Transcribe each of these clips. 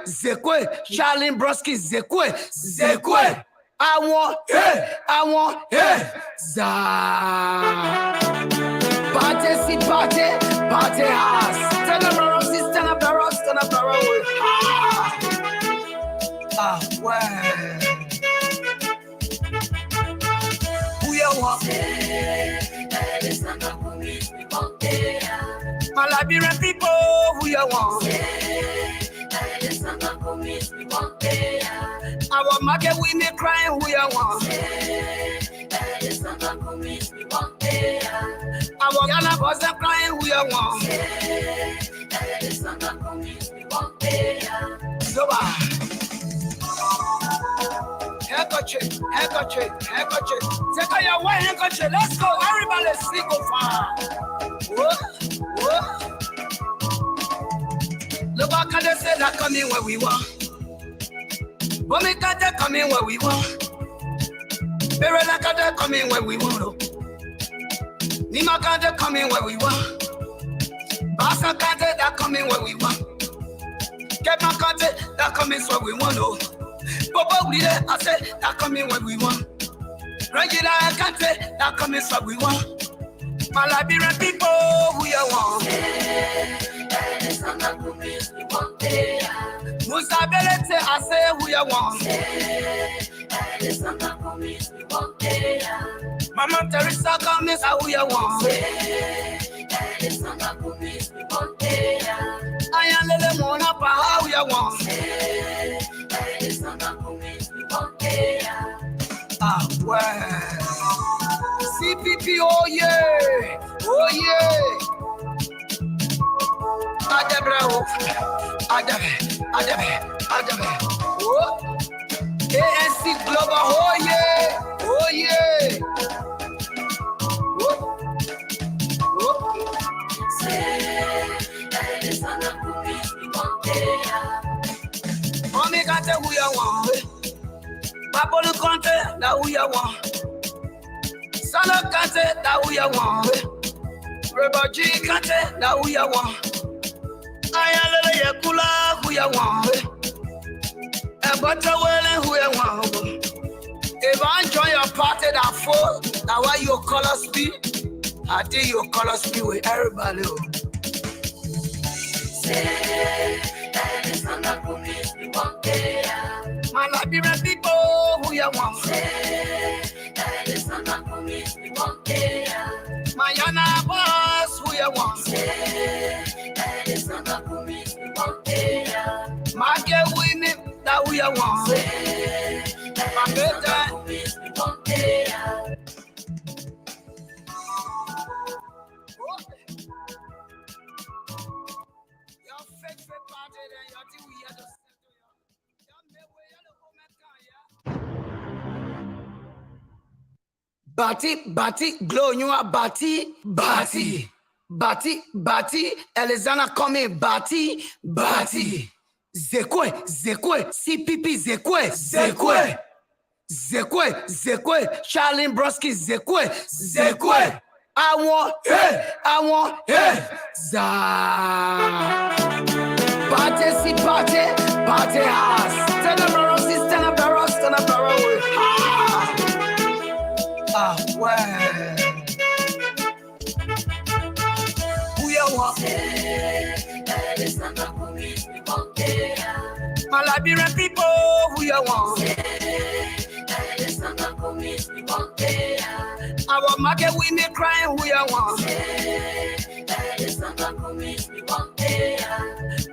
Zekwe, Charlie Broski, Zekwe. I want, za. Party house. Turn up the road, turn up the road. Well. Who you want? My Liberian people, who you want? Our market women crying, who you want? Our Ghana boys are crying, who you want? So handkerchief. Take out your white handkerchief. Let's go, everybody, sing go far. Whoa. Look how they say that coming where we want. But me can't they come in where we want. Baby, like they come in where we want. Nima can't they come in where we want. Basa can't they that come in where we want. Kevin can't they that come in where we want. Bobo we there, I say that come in where we want. Regular can't they that come in where we want. My Liberian people, who you want? Musa Bility, I say who you want. Mama Teresa comes, who you want. I am little Mona, who you want. Well. CPP, oh yeah. Adabre. Oh. ANC Global, oh yeah. Mommy got who you want. Papa look content, that who you want. Solo kante, that who you want. Rebel G kante, that who you want. Ayalele Yakula, who you want. And Butter Welling, who you want. If I join your party that full, that why your colors be, I think your colors be with everybody. My Liberian people, who you want. My Yana boss, who you want? My girl women, that who you want? My better. Your favorite party, then your team, we are the Bati, glow, you are Bati, Elizana coming, Bati, Zekwe, CPP, Zekwe, Charlie Broski, Zekwe, I want, za. Party house, turn up the road, turn up the road. Well. Who you want? My Liberian people, who you want? Our market women crying, who you want?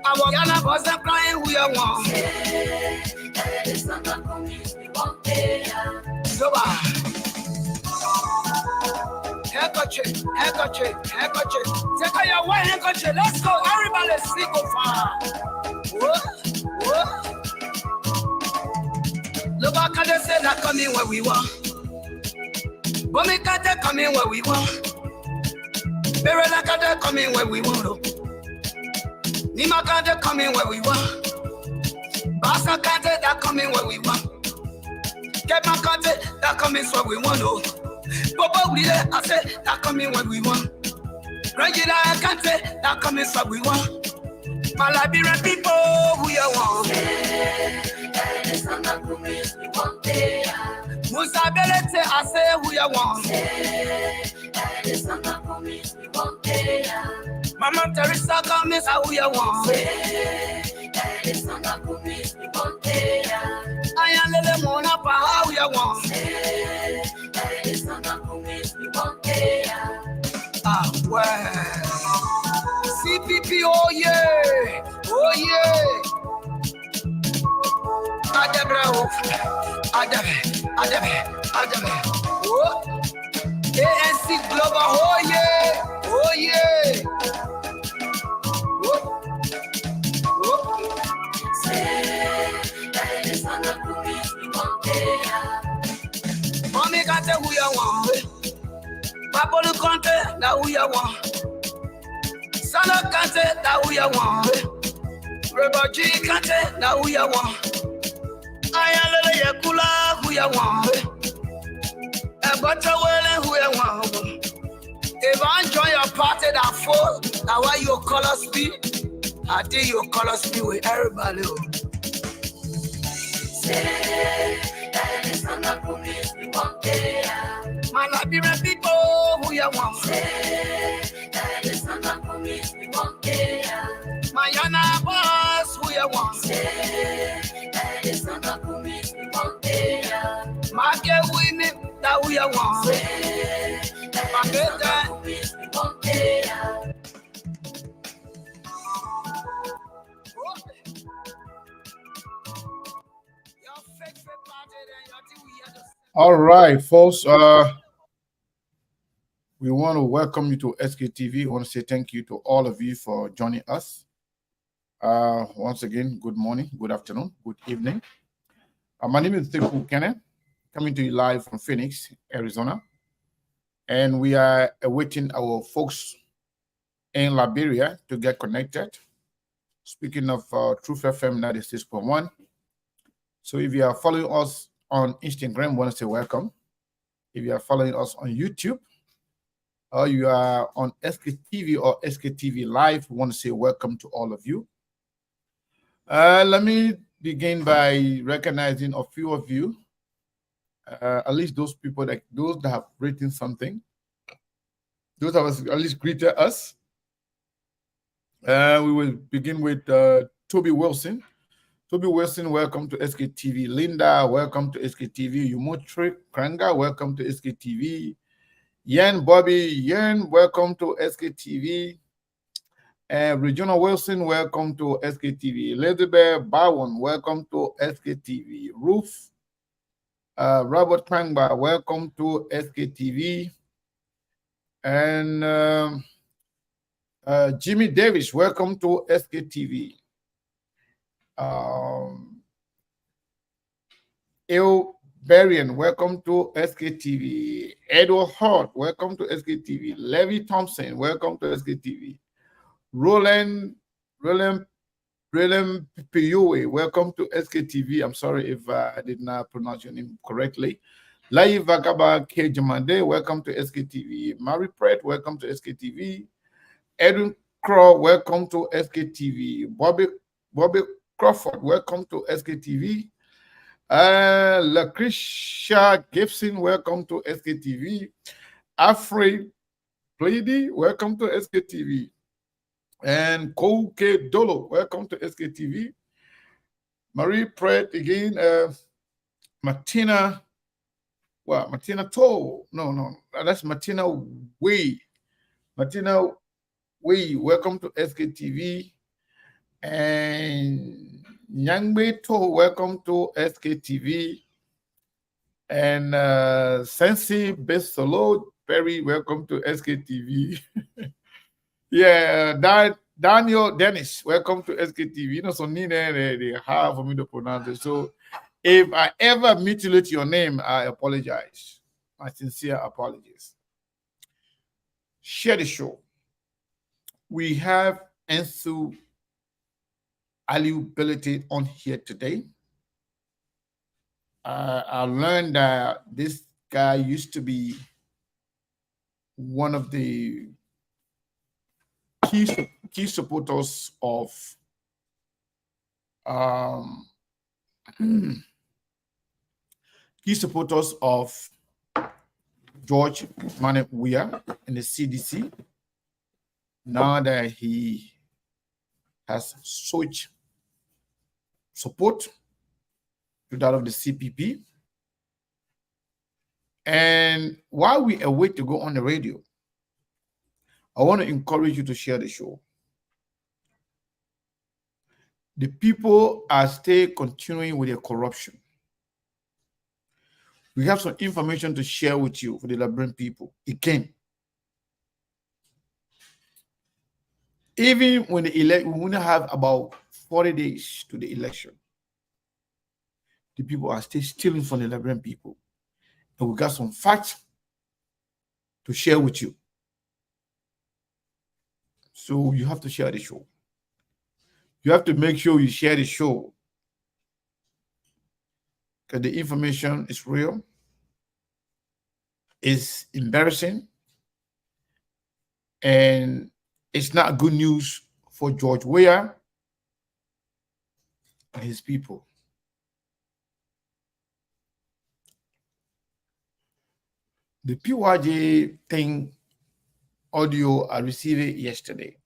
Our Ghana boys are crying, who you want? So handkerchief. Take out your white handkerchief. Let's go, everybody, sing go far. Whoa. Look how they say that come in where we want. But me can't they come in where we want. Baby, like they come in where we want. Nima can't they come in where we want. Basa can't they that come in where we want. Kevin can't they that come in where we want. Bobo we there, I say that come in where we want. Regular can't say that come in where we want. My Liberian people, who you want? Musa Bility, I say who you want. Mama Teresa come say who you want. I am little Mona pa how you want. Ah well. CPP, oh yeah, oh yeah. Adabe. Oh, ANC Global, oh yeah, oh yeah. Oh, oh. Mommy can't tell who you want. Papa no can't tell now who you want. Sana can't tell now who you want. Rebel G can't tell now who you want. I am the Yakula who you want. A butter well who you want. If I join your party that fall, now why your colors be? I think your colors be with everybody. Man, I be people who you want. My Yana boss who you want. My girl women that who you want. My girl All right, folks. We want to welcome you to SKTV. We want to say thank you to all of you for joining us. Once again, good morning, good afternoon, good evening. My name is Teku Kenneth, coming to you live from Phoenix, Arizona. And we are awaiting our folks in Liberia to get connected. Speaking of Truth FM 96.1. So if you are following us on Instagram, we want to say welcome. If you are following us on YouTube, or you are on SKTV or SKTV Live, we want to say welcome to all of you. Let me begin by recognizing a few of you, at least those that have written something. Those of us at least greeted us. We will begin with Toby Wilson. Toby Wilson, welcome to SKTV. Linda, welcome to SKTV. Yumotri Kranga, welcome to SKTV. Yen welcome to SKTV. Regina Wilson, welcome to SKTV. Elizabeth Bowen, welcome to SKTV. Ruth Robert Krangba, welcome to SKTV. And Jimmy Davis, welcome to SKTV. El Berrien, welcome to SKTV. Edward Hart, welcome to SKTV. Levy Thompson, welcome to SKTV. Roland Piyue, welcome to SKTV. I'm sorry if I did not pronounce your name correctly. Lai Vagaba K. Jamande, welcome to SKTV. Mary Pratt, welcome to SKTV. Edwin Crow, welcome to SKTV. Bobby Crawford, welcome to SKTV. Lucretia Gibson, welcome to SKTV. Afraid Plady, welcome to SKTV. And Koke Dolo, welcome to SKTV. Marie Pratt again. Martina Toll. No, that's Martina Way. Martina Way, welcome to SKTV. And Nyangbe Toll, welcome to SKTV. And Sensi Besolo Perry, welcome to SKTV. Yeah, Daniel Dennis, welcome to SKTV. You know, so they hard for me to pronounce it. So if I ever mutilate your name, I apologize. My sincere apologies. Share the show. We have Ansu Alieu Bility on here today. I learned that this guy used to be one of the key supporters of key supporters of George Mane Weah in the CDC, now that he has switched support to that of the CPP. And while we await to go on the radio, I want to encourage you to share the show. The people are still continuing with their corruption. We have some information to share with you for the Liberian people. Again, even when the election, we only have about 40 days to the election. The people are still stealing from the Liberian people. And we got some facts to share with you. So you have to share the show. You have to make sure you share the show, because the information is real, it's embarrassing, and it's not good news for George Weah and his people. The PYJ thing audio I received it yesterday,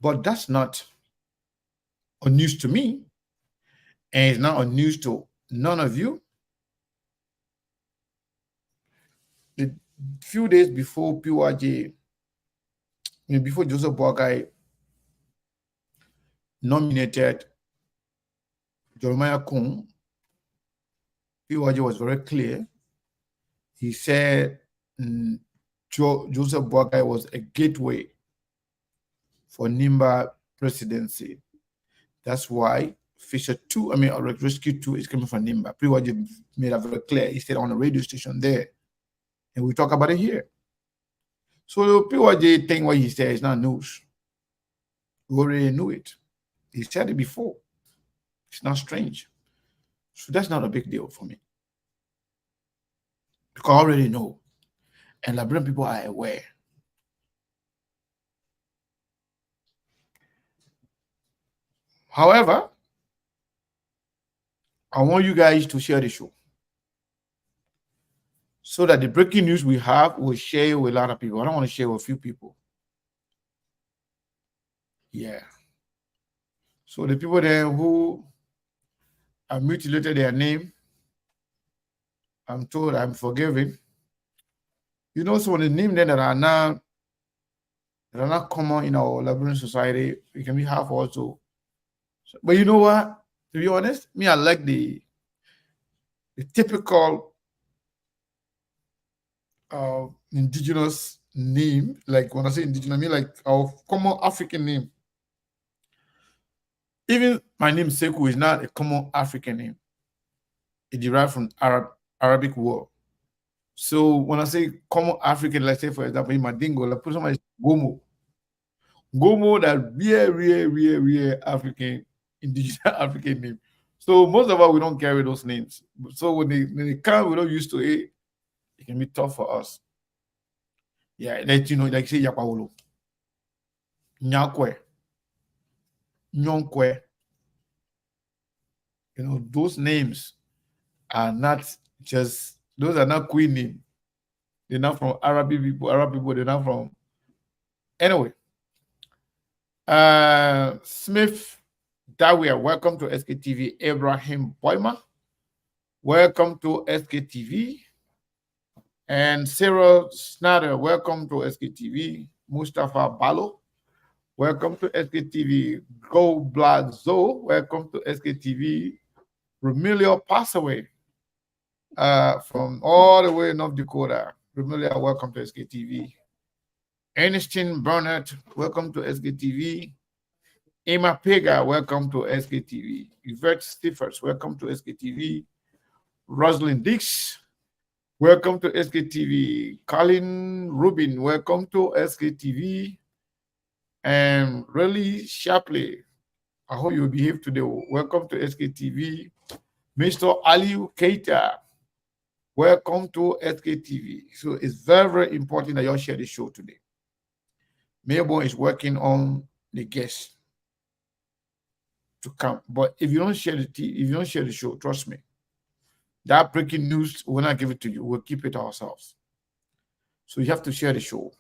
but that's not a news to me, and it's not a news to none of you. The few days before PYJ, before Joseph Boakai nominated Jeremiah Kung, PYJ was very clear. He said Joseph Boakai was a gateway for Nimba presidency. That's why Fisher 2, Rescue 2 is coming from Nimba. PYJ made it very clear. He said on the radio station there. And we talk about it here. So the PYJ thing, what he said is not news. We already knew it. He said it before. It's not strange. So that's not a big deal for me, because I already know. And Liberian people are aware. However, I want you guys to share the show, so that the breaking news we have will share with a lot of people. I don't want to share with a few people. Yeah. So the people there who have mutilated their name, I'm told I'm forgiven. You know, some of the names that are not common in our Liberian society, it can be half also. So, but you know what? To be honest, me, I like the typical indigenous name. Like when I say indigenous, I mean like our common African name. Even my name Sekou is not a common African name. It derived from Arabic word. So when I say common African, let's say for example in Madingo, like put somebody Gomo. Gomo, that real African, indigenous African name. So most of us, we don't carry those names. So when they come, we're not used to it. It can be tough for us. Yeah, let you know, like say Yapaolo, Nyakwe, Nyonkwe. You know, those names are not just, those are not Queen names. They're not from Arab people, they're not from. Anyway, Smith Dawia, welcome to SKTV. Abraham Boyma, welcome to SKTV. And Sarah Snyder, welcome to SKTV. Mustafa Balo, welcome to SKTV. Go Blood Zoe, welcome to SKTV. Remilio Passaway, from all the way in North Dakota. Remilio, welcome to SKTV. Ernestine Burnett, welcome to SKTV. Emma Pega, welcome to SKTV. Yvette Stiffers, welcome to SKTV. Rosalind Dix, welcome to SKTV. Colin Rubin, welcome to SKTV. And really Shapley, I hope you behave today. Welcome to SKTV. Mr. Aliu Keita, welcome to SKTV. So it's very, very important that y'all share the show today. Melbourne is working on the guests to come. But if you don't share the show, trust me, That breaking news, we'll not give it to you. We'll keep it ourselves. So you have to share the show.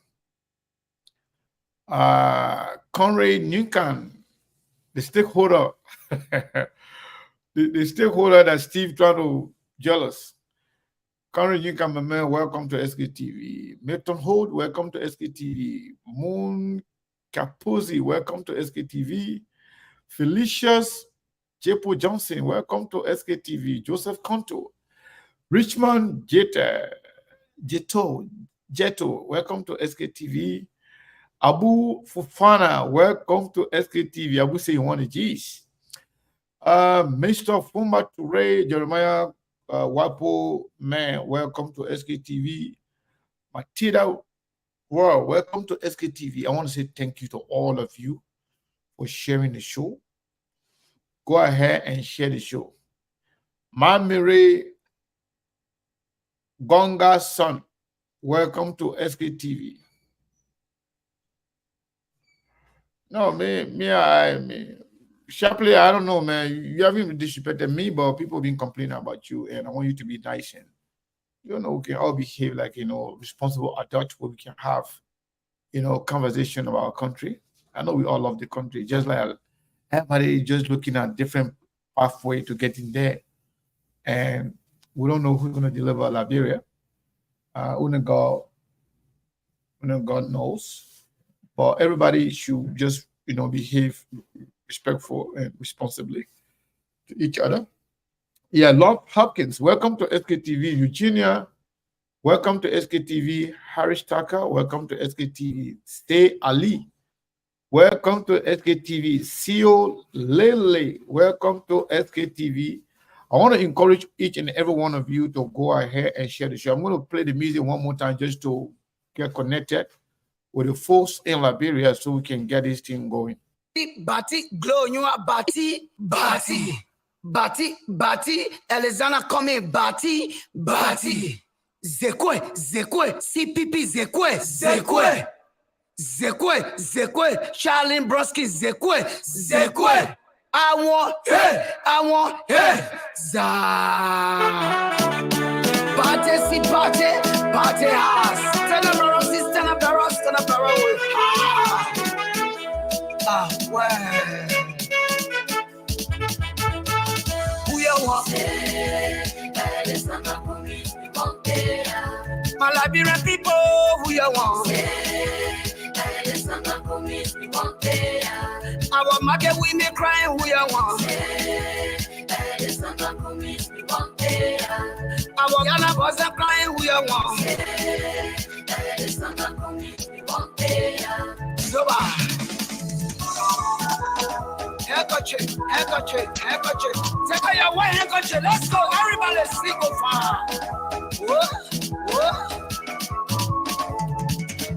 Conrad Newcomb, the stakeholder, the stakeholder that Steve trying to jealous. Conrad Newcomb, man, welcome to SKTV. Milton Holt, welcome to SKTV. Moon Capozzi, welcome to SKTV. Felicius Jepo Johnson, welcome to SKTV. Joseph Conto. Richmond Jeto, welcome to SKTV. Abu Fufana, welcome to SKTV. Abu say you want a G's. Mr. Fumba Toure, Jeremiah Wapo, man, welcome to SKTV. Matilda World, welcome to SKTV. I want to say thank you to all of you for sharing the show. Go ahead and share the show. Mamire Gonga Son, welcome to SKTV. No, me. Shapley, I don't know, man. You haven't disrespected me, but people been complaining about you, and I want you to be nice and we can all behave like responsible adults where we can have conversation about our country. I know we all love the country, just like everybody just looking at different pathway to getting there, and we don't know who's gonna deliver Liberia. Only God knows. But everybody should just behave respectful and responsibly to each other. Yeah, Love Hopkins, welcome to SKTV. Eugenia, welcome to SKTV. Harish Tucker, welcome to SKTV. Stay Ali, welcome to SKTV. Seo Lele, welcome to SKTV. I want to encourage each and every one of you to go ahead and share the show. I'm going to play the music one more time just to get connected with the folks in Liberia so we can get this thing going. Bati, glow, you are Bati, Elizana coming, Bati, Zekwe, CPP, Zekwe, Charlene Broski, Zekwe, I want, za. Bati, ass. Stand up the road. Who you want? My Liberian people, who you want? Our market women crying, who you want? Our Ghana boys are crying, who you want? Zoba. Handkerchief. Take out your white handkerchief. Let's go. Everybody sing go far. What?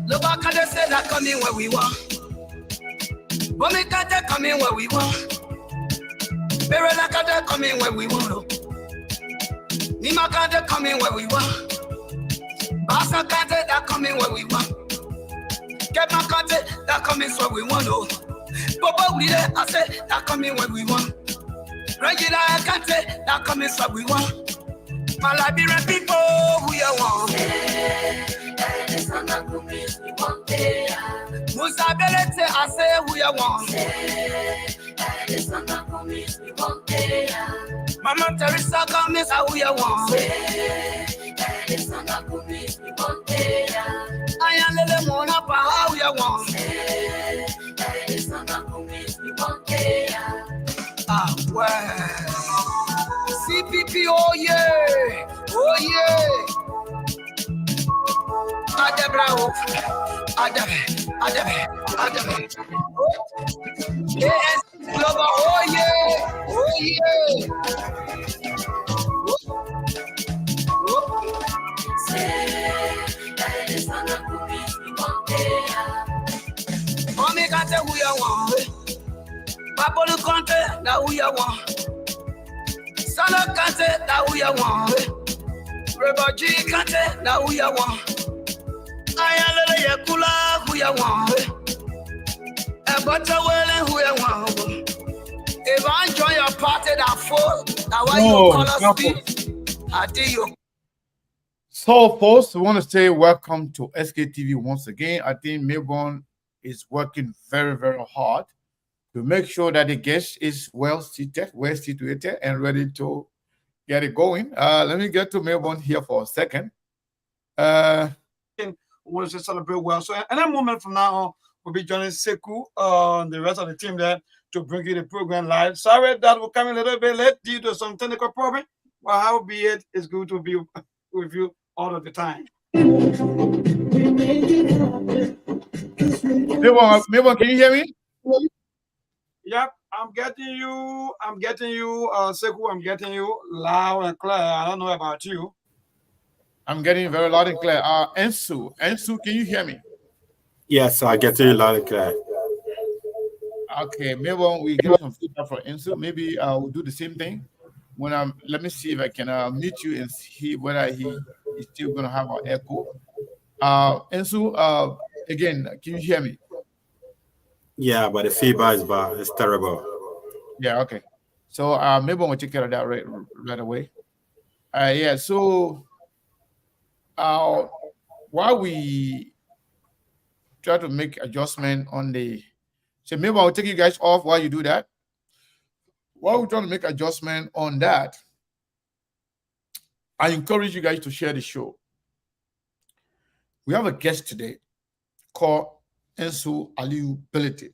Look back at the say that coming where we want. But me can't come in where we want. Very like that coming where we want. Nima can't come in where we want. Basa can't that coming where we want. Get my content that coming where we want. Bobo we there, I said that coming where we want. Regular I can't say that coming where we want. My Liberian people, who you want? Musa Belete, I say who you want? Mama Teresa comes, who you want? I am little Mona, how you want? CPP, oh yeah. Adabe. Yes, Global, oh yeah. Mommy can't tell who you want. Papa the country, that who you want. Son of country, that who you want. Rebel G country, that who you want. I am the Yakula, who you want. A butter well, who you want. If I join your party, that full, that why you call us speak. So, folks, we want to say welcome to SKTV once again. I think Melbourne is working very, very hard to make sure that the guest is well seated, well situated, and ready to get it going. Let me get to Melbourne here for a second. Want to celebrate well. So, and a moment from now on, we'll be joining Sekou and the rest of the team there to bring you the program live. Sorry that will come a little bit late due to some technical problem, but how be it, it's good to be with you all of the time. Melbourne, can you hear me? Yep, I'm getting you. Sekou, I'm getting you loud and clear. I don't know about you. I'm getting very loud and clear. Ansu, can you hear me? Yes, I get you loud and clear. Okay, maybe when we get some feedback from Ansu, maybe we'll do the same thing. When let me see if I can meet you and see whether he's still gonna have an echo. Ansu, again, can you hear me? Yeah, but the feedback is bad. It's terrible. Yeah, okay. So maybe we'll take care of that right away. Yeah, so while we try to make adjustment on the, so maybe I'll take you guys off while you do that. While we're trying to make adjustment on that, I encourage you guys to share the show. We have a guest today called Ansu Alieu Bility.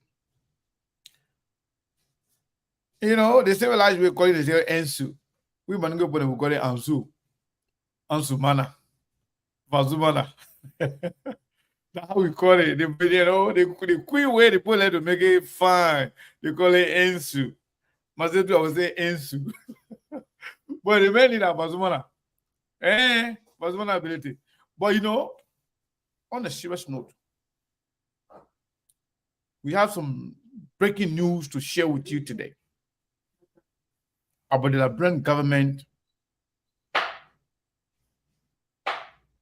You know, they say like we call it, they say Ansu. We man go put we call it Ansu. Ansu Mana. Vazumana. That's how we call it. You know, the quick way they put it to make it fine. They call it Ansu. Mazetu, I would say Ansu. But the man in that Vazumana. Vazumana ability. But you know, on a serious note, we have some breaking news to share with you today about the Liberian government,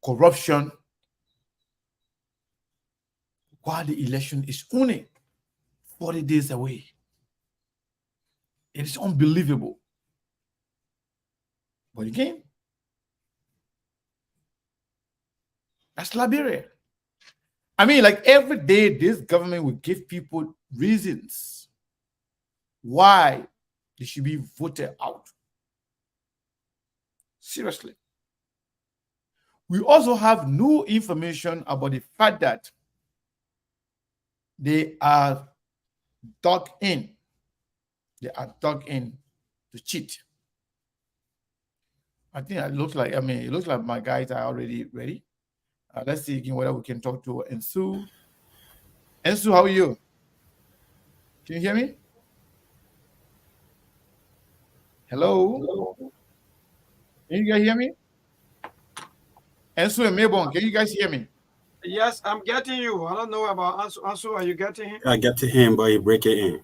corruption, while the election is only 40 days away. It is unbelievable. But again, that's Liberia. I mean, like every day, this government will give people reasons why they should be voted out. Seriously. We also have new information about the fact that they are dug in. They are dug in to cheat. I think it looks like, it looks like my guys are already ready. Let's see again whether we can talk to Ansu. Ansu, how are you? Can you hear me? Hello? Can you guys hear me? Ansu and Melbourne, can you guys hear me? Yes, I'm getting you. I don't know about Ansu. Ansu, are you getting him? I get to him, but he break it in.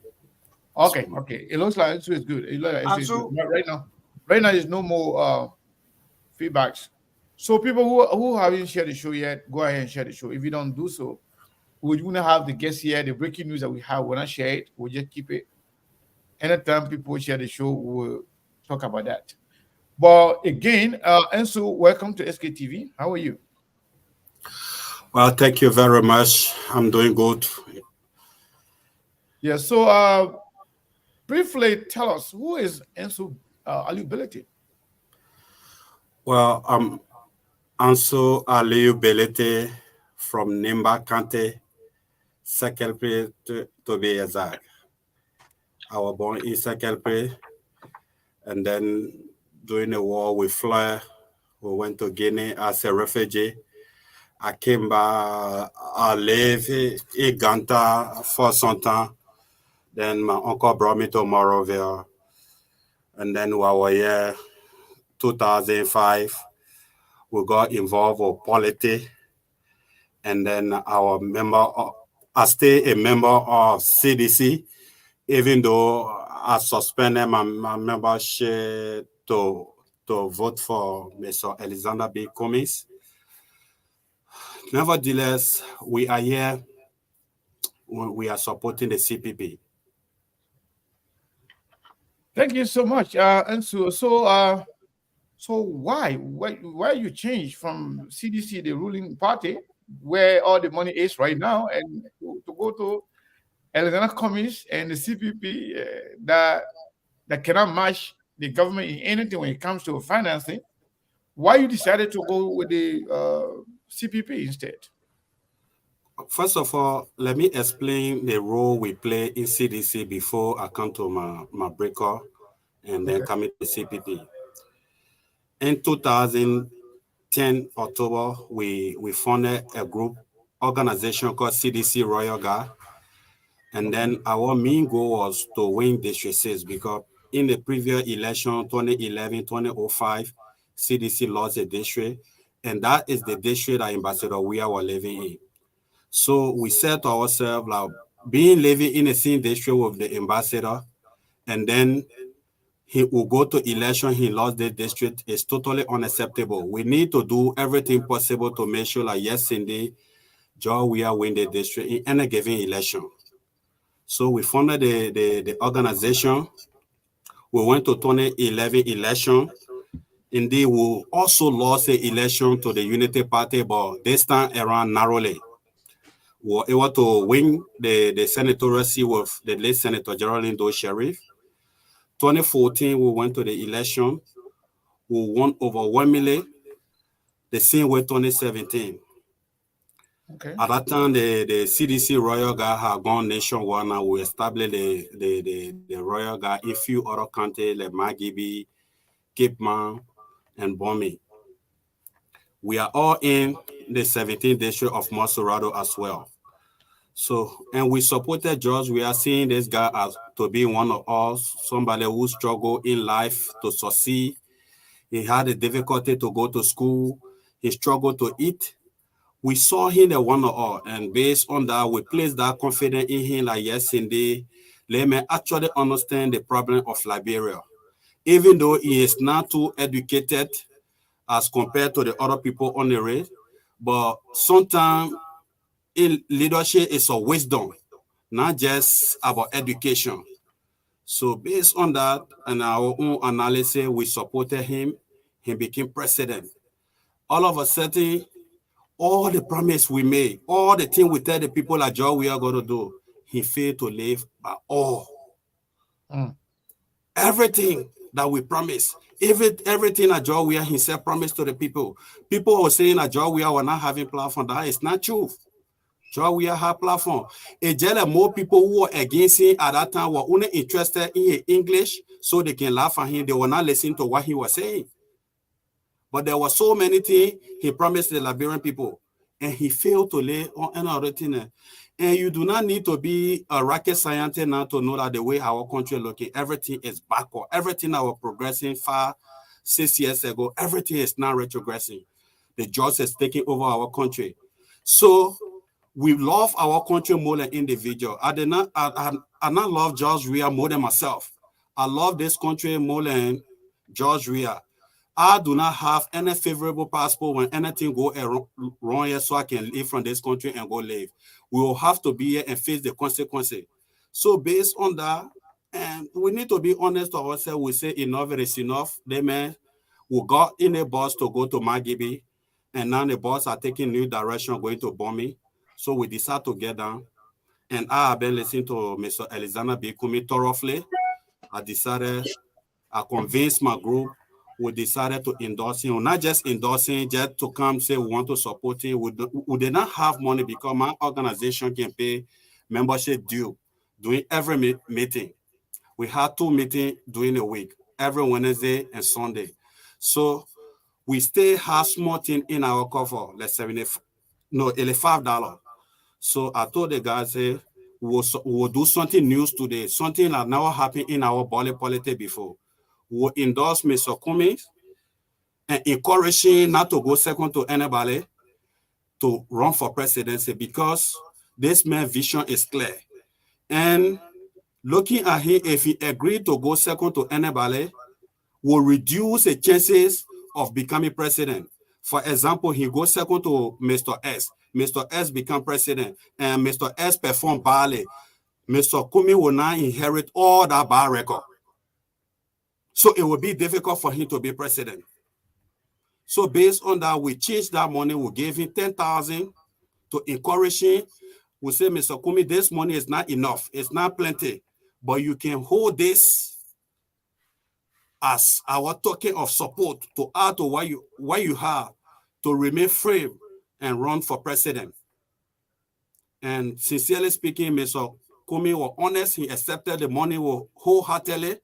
Okay. It looks like Ansu is good. It looks like Ansu is good. Right now, there's no more feedbacks. So people who haven't shared the show yet, go ahead and share the show. If you don't do so, we wouldn't have the guests here. The breaking news that we have, we'll not share it. We'll just keep it. Anytime people share the show, we'll talk about that. But again, Ansu, welcome to SKTV. How are you? Well, thank you very much. I'm doing good. Yeah, so briefly tell us, who is Ansu Alieu Bility? Well, I'm Ansu Alieu Bility from Nimba County, Secretary to be exact. I was born in Secretary, and then during the war with Fleur, we went to Guinea as a refugee. I came back, I lived in Ganta for some time. Then my uncle brought me to Morovia. And then while we were here, 2005, we got involved with politics. And then I stay a member of CDC, even though I suspended my membership to vote for Mr. Alexander B. Cummings. Nevertheless, we are here. We are supporting the CPP. Thank you so much, Ansu. So why you change from CDC, the ruling party, where all the money is right now, and to go to Alexander Cummings and the CPP that cannot match the government in anything when it comes to financing? Why you decided to go with the CPP instead? First of all, let me explain the role we play in CDC before I come to my breaker and then Okay. come to CPP. In 2010 October, we funded a group organization called CDC Royal Guard. And then our main goal was to win District 6 because in the previous election, 2011, 2005, CDC lost the district. And that is the district that Ambassador Weah was living in. So we said to ourselves, like, being living in the same district with the ambassador, and then he will go to election, he lost the district, is totally unacceptable. We need to do everything possible to make sure that, yes, indeed, George Weah win the district in any given election. So we funded the organization. We went to 2011 election. Indeed, we also lost the election to the Unity Party, but this time around narrowly. We were able to win the senatorial seat with the late Senator Geraldine Doe Sheriff. 2014, we went to the election. We won overwhelmingly, the same way 2017. Okay. At that time, the CDC Royal Guard had gone nationwide. Now we established the Royal Guard in a few other counties like Magibi, Cape Man, and Bomi. We are all in the 17th district of Montserrado as well. So, and we supported George. We are seeing this guy as to be one of us, somebody who struggled in life to succeed. He had a difficulty to go to school. He struggled to eat. We saw him the one of all, and based on that, we placed that confidence in him, like, yes, indeed, let me actually understand the problem of Liberia. Even though he is not too educated as compared to the other people on the race, but sometimes in leadership is a wisdom, not just about education. So based on that and our own analysis, we supported him. He became president. All of a sudden, all the promise we made, all the things we tell the people like Joe we are going to do, he failed to live by all. Everything that we promised, everything that Joe Weah himself promised to the people. People were saying that Joe Weah were not having platform. That is not true. Joe Weah had platform. It's just that more people who were against him at that time were only interested in his English so they can laugh at him. They were not listening to what he was saying. But there were so many things he promised the Liberian people, and he failed to lay on another thing. And you do not need to be a rocket scientist now to know that the way our country is looking, everything is backward. Everything that was progressing 5-6 years ago, everything is now retrogressing. The drugs is taking over our country. So we love our country more than individual. I not love George Weah more than myself. I love this country more than George Weah. I do not have any favorable passport when anything go wrong here, so I can leave from this country and go live. We will have to be here and face the consequences. So based on that, and we need to be honest to ourselves, we say enough is enough. They man, we got in a bus to go to Magibi, and now the bus are taking new direction, going to Bomi. So we decided to get down. And I have been listening to Mr. Alexander Bikumi thoroughly. I convinced my group. We decided to endorse him, not just endorsing, just to come say we want to support him. We did not have money because my organization can pay membership due during every meeting. We had 2 meetings during the week, every Wednesday and Sunday. So we still have small thing in our cover, like $85. So I told the guys, say, we'll do something new today, something that never happened in our body politics before. We'll endorse Mr. Cummings and encourage him not to go second to anybody to run for presidency because this man's vision is clear. And looking at him, if he agreed to go second to anybody, will reduce the chances of becoming president. For example, he goes second to Mr. S. Mr. S become president, and Mr. S perform badly. Mr. Cummings will now inherit all that bad record. So it will be difficult for him to be president. So based on that, we changed that money. We gave him 10,000 to encourage him. We say, Mr. Kumi, this money is not enough. It's not plenty. But you can hold this as our token of support to add to what you have to remain free and run for president. And sincerely speaking, Mr. Kumi was honest. He accepted the money wholeheartedly.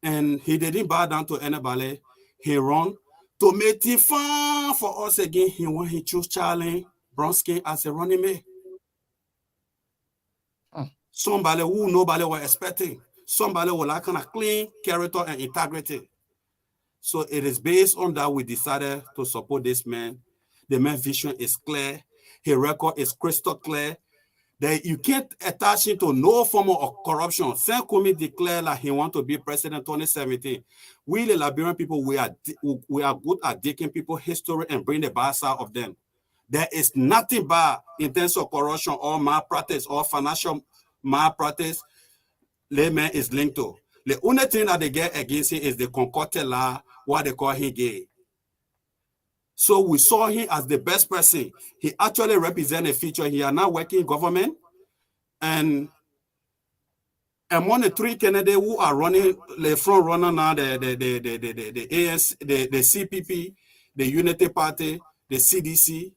And he didn't bow down to anybody. He ran to make it fun for us again. He chose Charlie Bronsky as a running mate. Somebody who nobody was expecting. Somebody with that kind of clean character and integrity. So it is based on that we decided to support this man. The man's vision is clear. His record is crystal clear. That you can't attach him to no form of corruption. Sen Kumi declared that he wants to be president in 2017. We, the Liberian people, we are good at digging people's history and bring the bad side of them. There is nothing bad in terms of corruption or malpractice or financial malpractice layman is linked to. The only thing that they get against him is the concocted law, what they call him gay. So we saw him as the best person. He actually represents a future. He are now working in government. And among the three candidates who are running, the front runner now, the ANC, the CPP, the Unity Party, the CDC,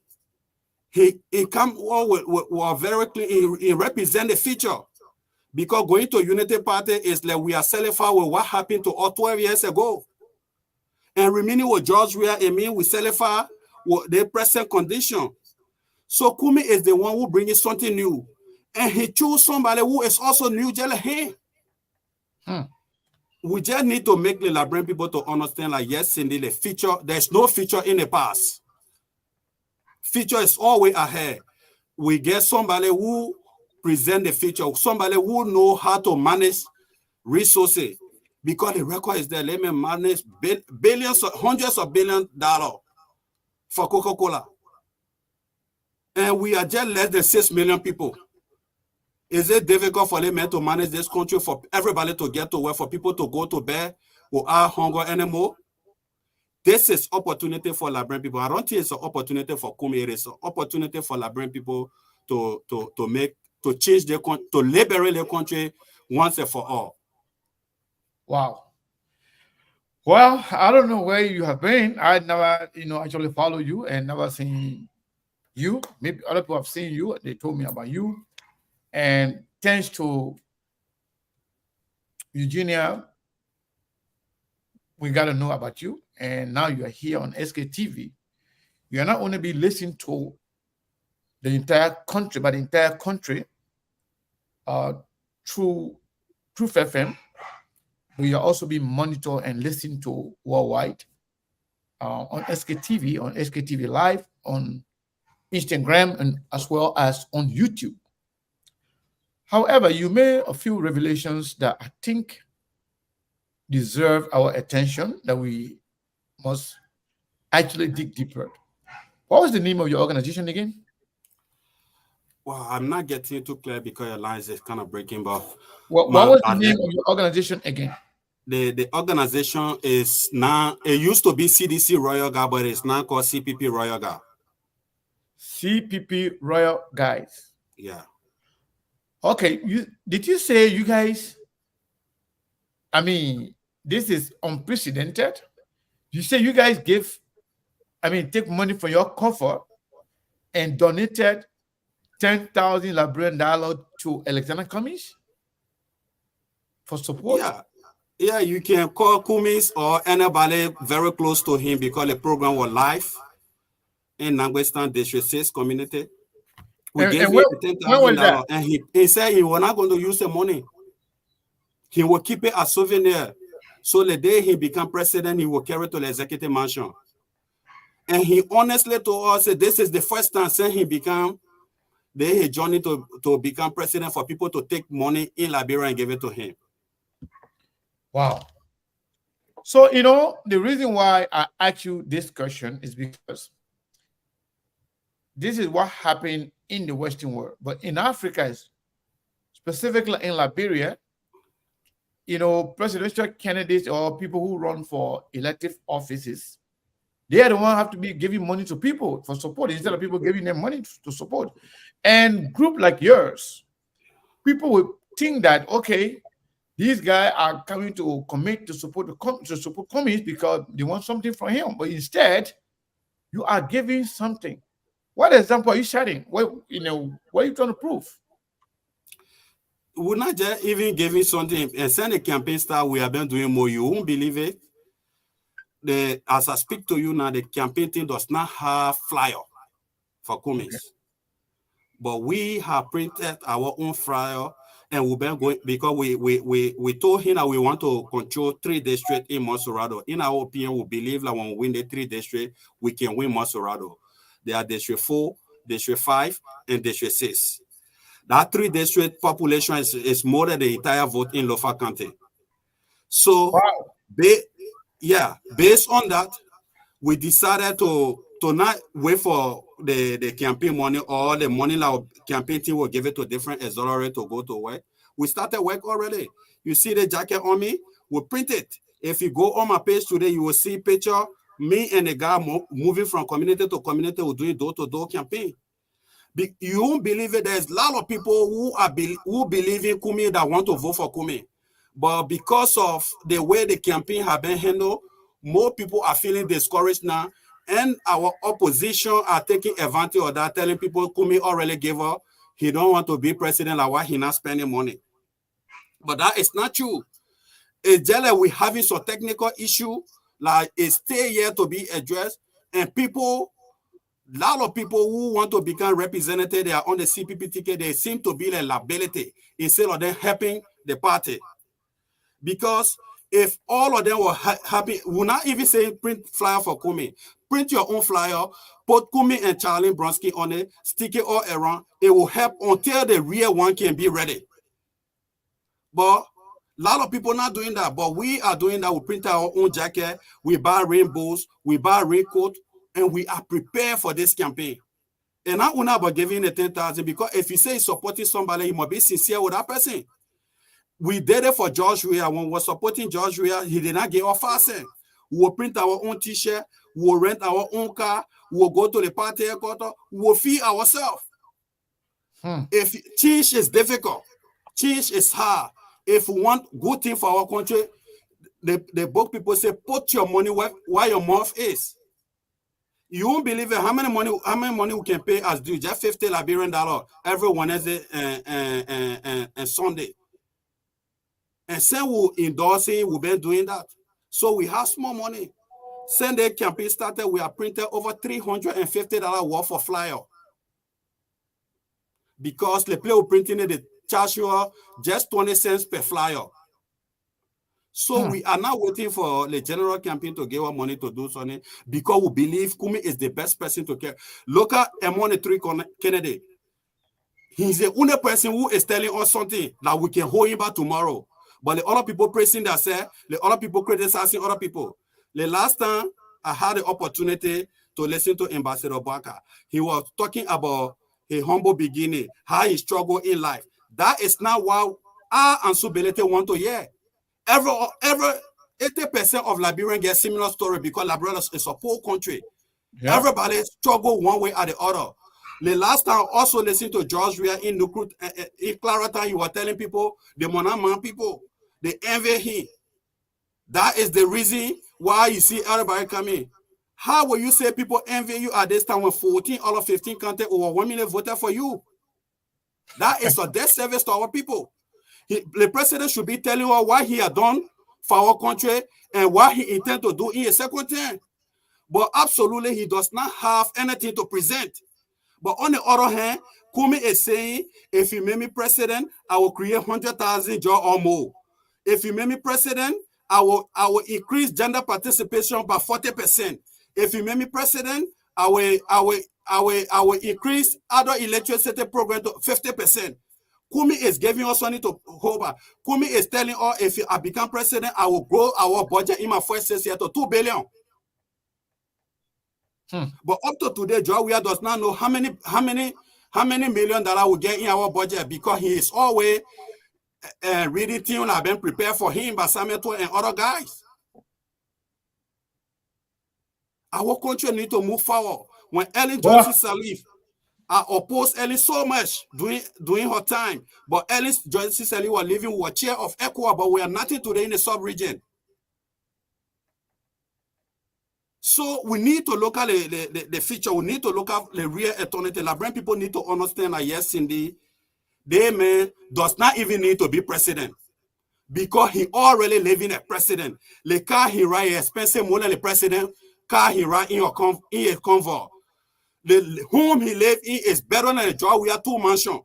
he come with very clear, he represent the future. Because going to Unity Party is like we are selling for what happened to us 12 years ago. And remaining with George Weah, we sell for the present condition. So Kumi is the one who brings something new. And he chose somebody who is also new, just like him. We just need to make the Liberian people to understand, like, yes, indeed, the future, there's no future in the past. Future is always ahead. We get somebody who present the future, somebody who know how to manage resources. Because the record is there, let me manage billions, hundreds of billions of dollars for Coca-Cola. And we are just less than 6 million people. Is it difficult for them to manage this country, for everybody to get to work, for people to go to bed without hunger anymore? This is opportunity for Liberian people. I don't think it's an opportunity for Kumi. It is an opportunity for Liberian people to change their country, to liberate their country once and for all. Wow. Well, I don't know where you have been. I never, actually follow you and never seen you. Maybe other people have seen you. They told me about you. And thanks to Eugenia, we got to know about you. And now you are here on SKTV. You are not only be listening to the entire country, but the entire country through Truth FM. We are also being monitored and listened to worldwide on SKTV, on SKTV Live, on Instagram, and as well as on YouTube. However, you made a few revelations that I think deserve our attention, that we must actually dig deeper. What was the name of your organization again? Well, I'm not getting too clear because your lines is kind of breaking, but what was the name of your organization again? The organization is now, it used to be CDC Royal Guard, but it's now called CPP Royal Guard. CPP Royal Guys. Yeah. Okay. Did you say you guys, this is unprecedented. You say you guys take money from your coffers and donated 10,000 Liberian dollars to Alexander Cummings for support? Yeah, you can call Cummings or anybody very close to him because the program was live in Nanguestan District 6 community. We gave him $10,000 and he said he was not going to use the money. He will keep it as souvenir. So the day he become president, he will carry it to the executive mansion. And he honestly told us that this is the first time since he become his journey to become president for people to take money in Liberia and give it to him. Wow. So, the reason why I ask you this question is because this is what happened in the Western world. But in Africa, specifically in Liberia, presidential candidates or people who run for elective offices, They are the one have to be giving money to people for support instead of people giving them money to support. And group like yours, people will think that, okay, these guys are coming to commit to support communists because they want something from him. But instead, you are giving something. What example are you sharing? What are you trying to prove? We're not just even giving something. And since the campaign start, we have been doing more. You won't believe it. As I speak to you now, the campaign team does not have flyer for communists. Okay. But we have printed our own flyer, and we've been going because we told him that we want to control 3 districts in Monserrado. In our opinion, we believe that when we win the 3 districts, we can win Monserrado. They are District 4, District 5, and District 6. That 3 district population is more than the entire vote in Lofa County. So, wow. Based on that, we decided to not wait for the campaign money or the money that our campaign team will give it to different auxiliary to go to work. We started work already. You see the jacket on me? We print it. If you go on my page today, you will see picture me and the guy moving from community to community. We're doing door-to-door campaign. You won't believe it. There's a lot of people who believe in Kumi that want to vote for Kumi. But because of the way the campaign have been handled, more people are feeling discouraged now. And our opposition are taking advantage of that, telling people Kumi already gave up. He don't want to be president, like why he not spending money. But that is not true. It's just like we're having some technical issue, like it's still here to be addressed. And people, a lot of people who want to become representative, they are on the CPP ticket, they seem to be a liability instead of them helping the party. Because if all of them were happy, we're not even saying print flyer for Kumi. Print your own flyer, put Kumi and Charlie Bronski on it, stick it all around. It will help until the real one can be ready. But a lot of people not doing that. But we are doing that. We print our own jacket, we buy rainbows, we buy raincoat, and we are prepared for this campaign. And I'm not about giving the 10,000 because if you say supporting somebody, you must be sincere with that person. We did it for George Weah. When we were supporting George Weah, he did not give us 5 cents. We will print our own t-shirt, we will rent our own car, we will go to the party headquarters, we will feed ourselves. If change is difficult, change is hard. If we want good thing for our country, the book people say, put your money where your mouth is. You won't believe it. How many money we can pay as due? Just $50 Liberian every Wednesday and Sunday. And since we endorsing, we've been doing that. So we have small money. Since the campaign started, we have printed over $350 worth of flyer. Because the people printing it, they charge you just 20 cents per flyer. So we are now waiting for the general campaign to give us money to do something because we believe Kumi is the best person to care. Look at M13 Kennedy. He's the only person who is telling us something that we can hold him back tomorrow. But the other people praising themselves, the other people criticizing other people. The last time I had the opportunity to listen to Ambassador Baka, he was talking about his humble beginning, how he struggled in life. That is not what our Ansu Bility want to hear. Every 80% of Liberians get similar story because Liberia is a poor country. Yeah. Everybody struggle one way or the other. The last time I also listened to George Weah in Nukut, in Clarita, you were telling people, the Monaman people, they envy him. That is the reason why you see everybody coming. How will you say people envy you at this time when 14 out of 15 countries over 1 million voted for you? That is a death service to our people. The president should be telling us what he has done for our country and what he intends to do in a second term. But absolutely, he does not have anything to present. But on the other hand, Kumi is saying, if you make me president, I will create 100,000 jobs or more. If you make me president, I will increase gender participation by 40%. If you make me president, I will increase other electricity program to 50%. Kumi is giving us money to hold back. Kumi is telling us if I become president, I will grow our budget in my first 6 years to $2 billion. But up to today, Joe Weah does not know how many $1 million we get in our budget because he is always reading things that have been prepared for him by Sameto and other guys. Our country need to move forward. When Ellen Johnson Sirleaf, I oppose Ellen so much during her time, but Ellen Johnson Sirleaf was living with a chair of ECOWAS, but we are nothing today in the sub-region. So we need to look at the future. We need to look at the real alternative. Liberian people need to understand that, yes, Cindy, they man does not even need to be president because he already living a president. The car he ride is expensive more than the president car he ride in a convoy. The home he live in is better than the job we are two mansion.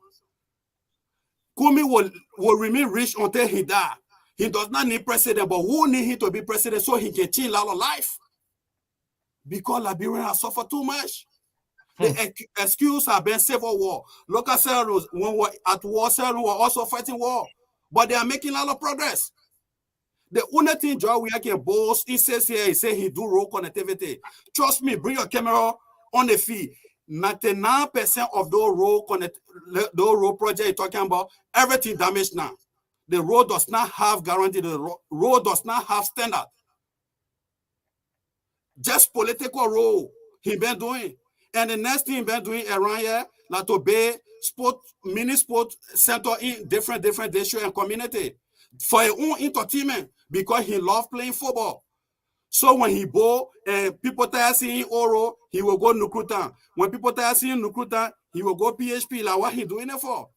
Kumi will remain rich until he die. He does not need president, but who need him to be president so he can change a lot of life? Because Liberians have suffered too much. The excuse have been civil war. Local settlers, when we were at war, settlers were also fighting war. But they are making a lot of progress. The only thing Joe we can boast, he says here, he say he do road connectivity. Trust me, bring your camera on the feed. 99% of those road projects you're talking about, everything damaged now. The road does not have guarantee. The road does not have standard. Just political role he been doing. And the next thing he been doing around here, like to be mini sport center in different districts and community for his own entertainment because he love playing football. So when he ball and people start seeing Oro, he will go Nukutan. When people start seeing Nukutan, he will go PHP, like what he doing it for.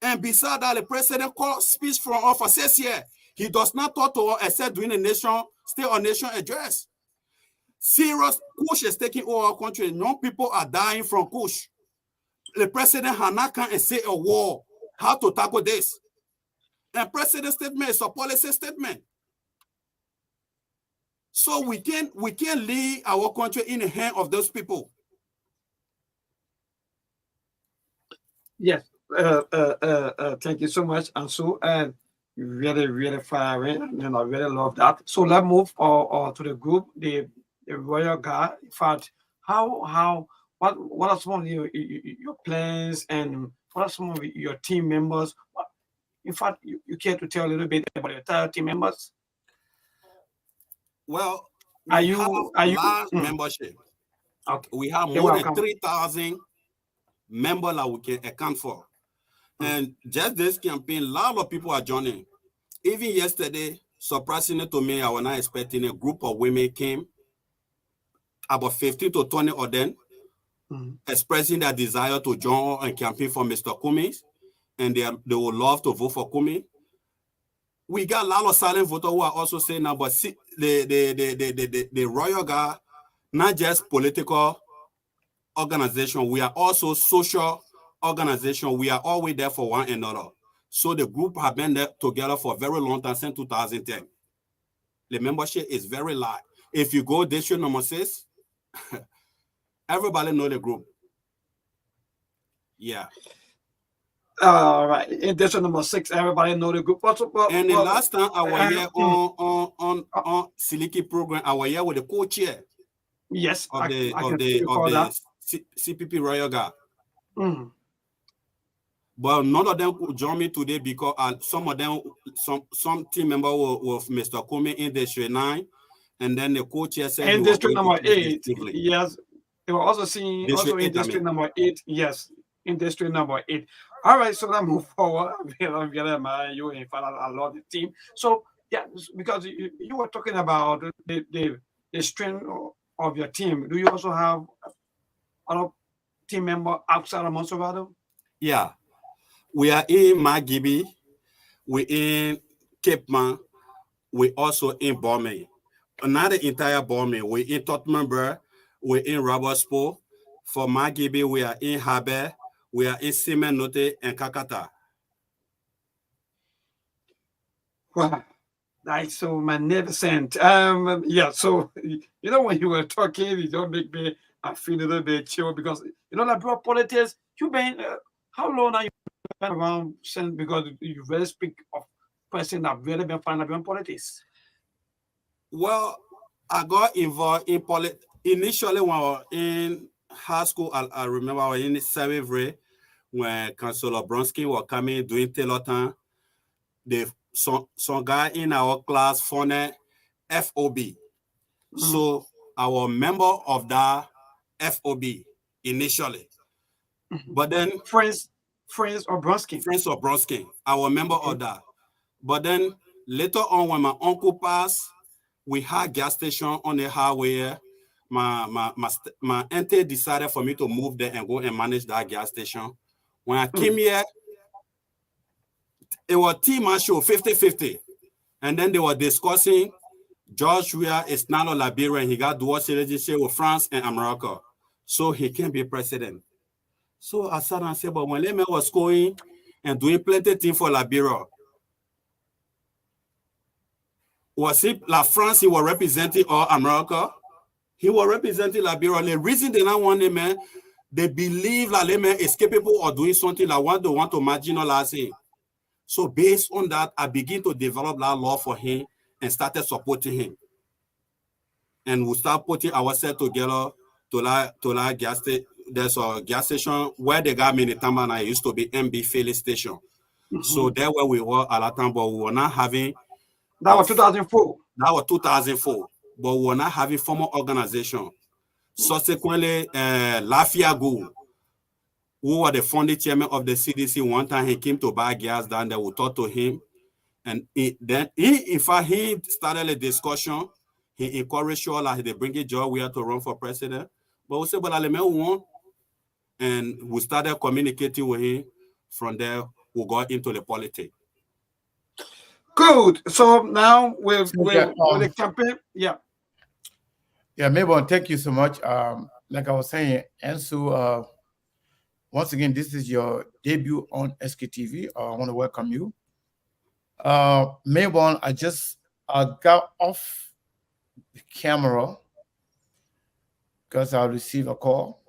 And beside that, the president called speech from office says here, he does not talk to us except during the state or nation address. Serious Kush is taking over our country. Young people are dying from Kush. The president has not come and say a war. How to tackle this? And president's statement is a policy statement. So we can't leave our country in the hand of those people. Yes. Thank you so much, Ansu. And really, really firing. And I really love that. So let's move to the group, the Royal Guard. In fact, what are some of your plans and what are some of your team members? In fact, you care to tell a little bit about your entire team members? Well, are you large membership? Okay. We have more than 3,000 members that we can account for. And just this campaign, a lot of people are joining. Even yesterday, surprisingly to me, I was not expecting a group of women came, about 15 to 20 of them, expressing their desire to join and campaign for Mr. Cummings, and they would love to vote for Cummings. We got a lot of silent voters who are also saying now, but see, the Royal Guard, not just political organization, we are also social organization. We are always there for one another. So the group have been there together for a very long time, since 2010. The membership is very large. If you go district number 6, everybody know the group. Yeah. All right. In district number 6, everybody know the group. And the last time I was here on Siliki program, I was here with the co-chair. Yes, of the CPP Royal Guard. But none of them could join me today because some of them, some team member with Mr. Kome in District 9, and then the co-chair said in District number 8. Yes, they were also seen in District number 8. Yes, in District number 8. All right, so let's move forward. You in fact, I love the team. So yeah, because you were talking about the strength of your team. Do you also have other team member outside of Montserrat? Yeah, we are in Magibi, we in Cape Man, we also in Bomay. Not the entire Bomay. We in Tottenham, we in Robertspo. For Magibi, we are in Habe, we are in Simenote and Kakata. Wow. That's so magnificent. Yeah, so when you were talking, you don't make me feel a little bit chill because like bro, politics, you've been how long are you been around since, because you really speak of person that really been finding in politics? Well, I got involved in politics initially when I was in high school. I remember I was in the 7th grade when Councillor Bronsky was coming doing Taylor time. Some guy in our class found FOB. So our member of that FOB initially. But then Friends of Brunskin. Friends of Brunskin, our member of that. But then later on, when my uncle passed, we had gas station on the highway. My auntie decided for me to move there and go and manage that gas station. When I came here, it was team show 50-50. And then they were discussing George Weah is now a Liberian. He got dual citizenship with France and America. So he can be president. So I sat and said, but when Leme was going and doing plenty of things for Liberia, was it like France he was representing or America? He was representing Liberia. The reason they not want Leme, they believe that Leme is capable of doing something like what they want to marginalize him. So based on that, I began to develop that law for him and started supporting him. And we start putting ourselves together to like gas station. There's a gas station where they got me in the time and I used to be MB filling station. So there where we were at that time, but we were not having. That was 2004. That was 2004, but we were not having formal organization. Subsequently, Lafiago, who was the founding chairman of the CDC, one time he came to buy gas down there. We talked to him, and then in fact, he started a discussion. He encouraged all like they bring it George Weah to run for president. But we said, but I want. And we started communicating with him. From there, we got into the politics. Good. So now with the campaign, yeah. Yeah, Mabel, thank you so much. Like I was saying, Ansu, once again, this is your debut on SKTV. I want to welcome you. Mabel, I just got off the camera because I received a call.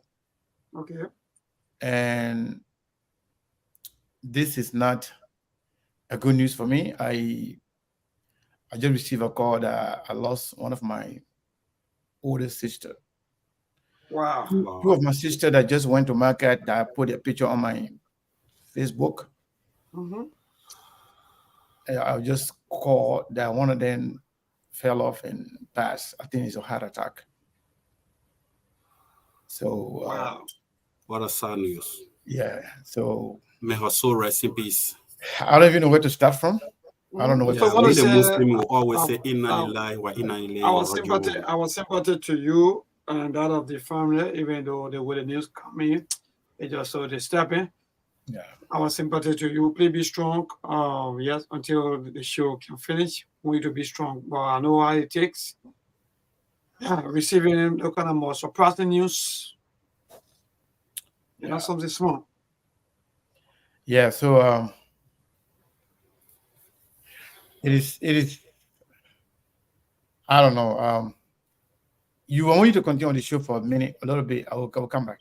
Okay. And this is not a good news for me. I just received a call that I lost one of my older sister. Wow. Two of my sister that just went to market that I put a picture on my Facebook. I just called that one of them fell off and passed. I think it's a heart attack. So wow. What a sad news. Yeah. So may her soul rest in peace. I don't even know where to start from. I don't know what to say. The Muslim will always say inna lillahi wa inna ilayhi. Our sympathy to you and that of the family, even though the way the news coming, it's just so disturbing. Yeah. Our sympathy to you. Please be strong. Yes, until the show can finish. We need to be strong. But I know how it takes. Receiving the kind of more surprising news. Not something small. Yeah, so it is I don't know. You want me to continue on the show for a little bit. I will come back.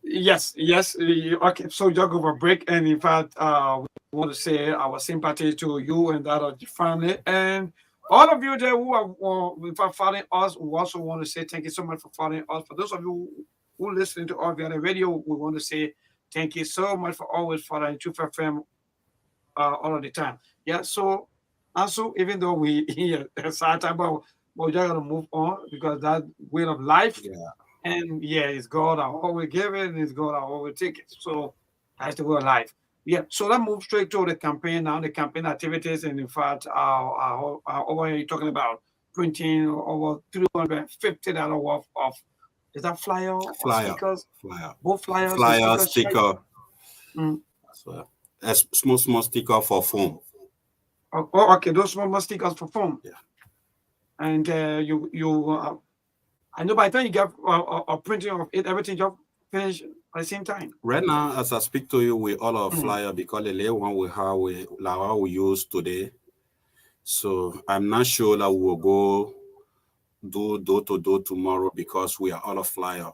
Yes. Okay, so just go for a break. And in fact, we want to say our sympathy to you and that of the family. And all of you there who are following us, we also want to say thank you so much for following us. For those of you who listen to us via the radio, we want to say thank you so much for always following Truth FM all of the time. Yeah, so also, even though we sad time, but we're just gonna move on because that way of life. Yeah. And it's God I always give it, and it's God I always take it. So that's the way of life. Yeah. So let's move straight to the campaign now, the campaign activities, and in fact, over here talking about printing over $350 worth of is that flyer stickers? Flyer. Both flyers. Flyer, sticker. So a small sticker for foam. Oh, okay. Those small stickers for foam. Yeah. And I know by the time you get a printing of it, everything just finished at the same time. Right now, as I speak to you, we all are flyer because the late one we have we use today. So I'm not sure that we will go do door to door tomorrow because we are all a flyer.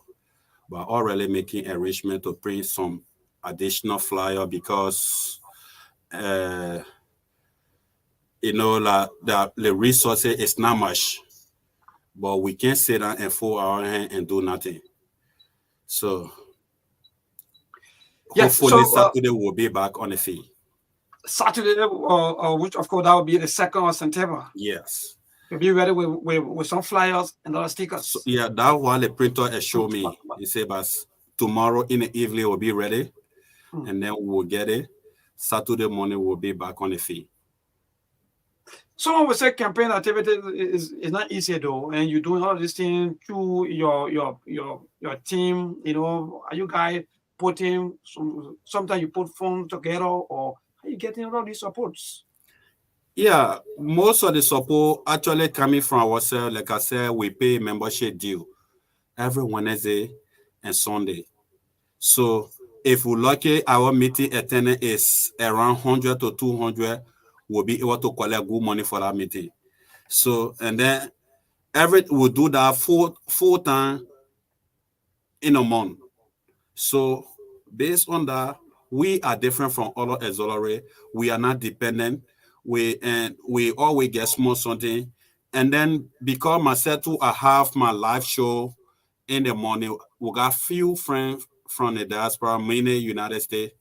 But already making arrangement to print some additional flyer because the resources is not much, but we can't sit down and fold our hand and do nothing. So hopefully Saturday we'll be back on the field. Saturday, which of course that will be the 2nd of September. Yes. You'll be ready with some flyers and other stickers. So, yeah, that one the printer has showed me. He said, but tomorrow in the evening we'll be ready, and then we'll get it. Saturday morning we'll be back on the field. Someone would say campaign activity is not easy though, and you're doing all of this thing through your team. You know, are you guys putting sometimes you put funds together, or are you getting all these supports? Yeah, most of the support actually coming from ourselves. Like I said, we pay membership due every Wednesday and Sunday. So if we're lucky, our meeting attendance is around 100 to 200, we'll be able to collect good money for that meeting. So, and then we'll do that full time in a month. So based on that, we are different from other auxiliary. We are not dependent. We always get small something. And then because myself too, I have my live show in the morning. We got few friends from the diaspora, mainly United States,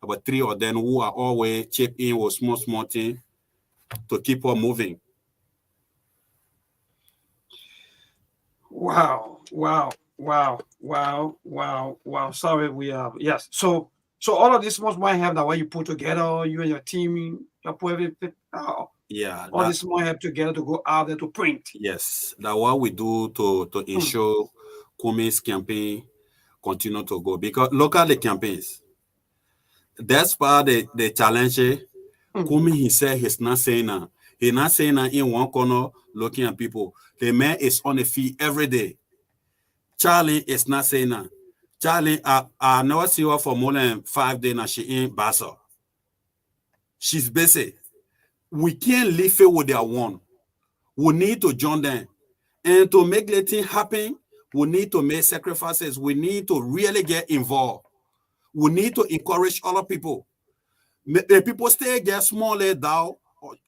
about 3 of them who are always chip in with small thing to keep on moving. Wow. Sorry, we have yes. So all of this must might have that when you put together, you and your team, you put everything. Yeah, all this might have together to go out there to print. Yes, that's what we do to ensure Kumi's campaign continue to go, because look at the campaigns. That's part of the challenge. Kumi, he said he's not saying that. He's not saying that in one corner looking at people. The man is on the field every day. Charlie is not saying that. Charlie, I never see her for more than 5 days now. She in Basel. She's busy. We can't leave it with their one. We need to join them. And to make the thing happen, we need to make sacrifices. We need to really get involved. We need to encourage other people. The people still get smaller down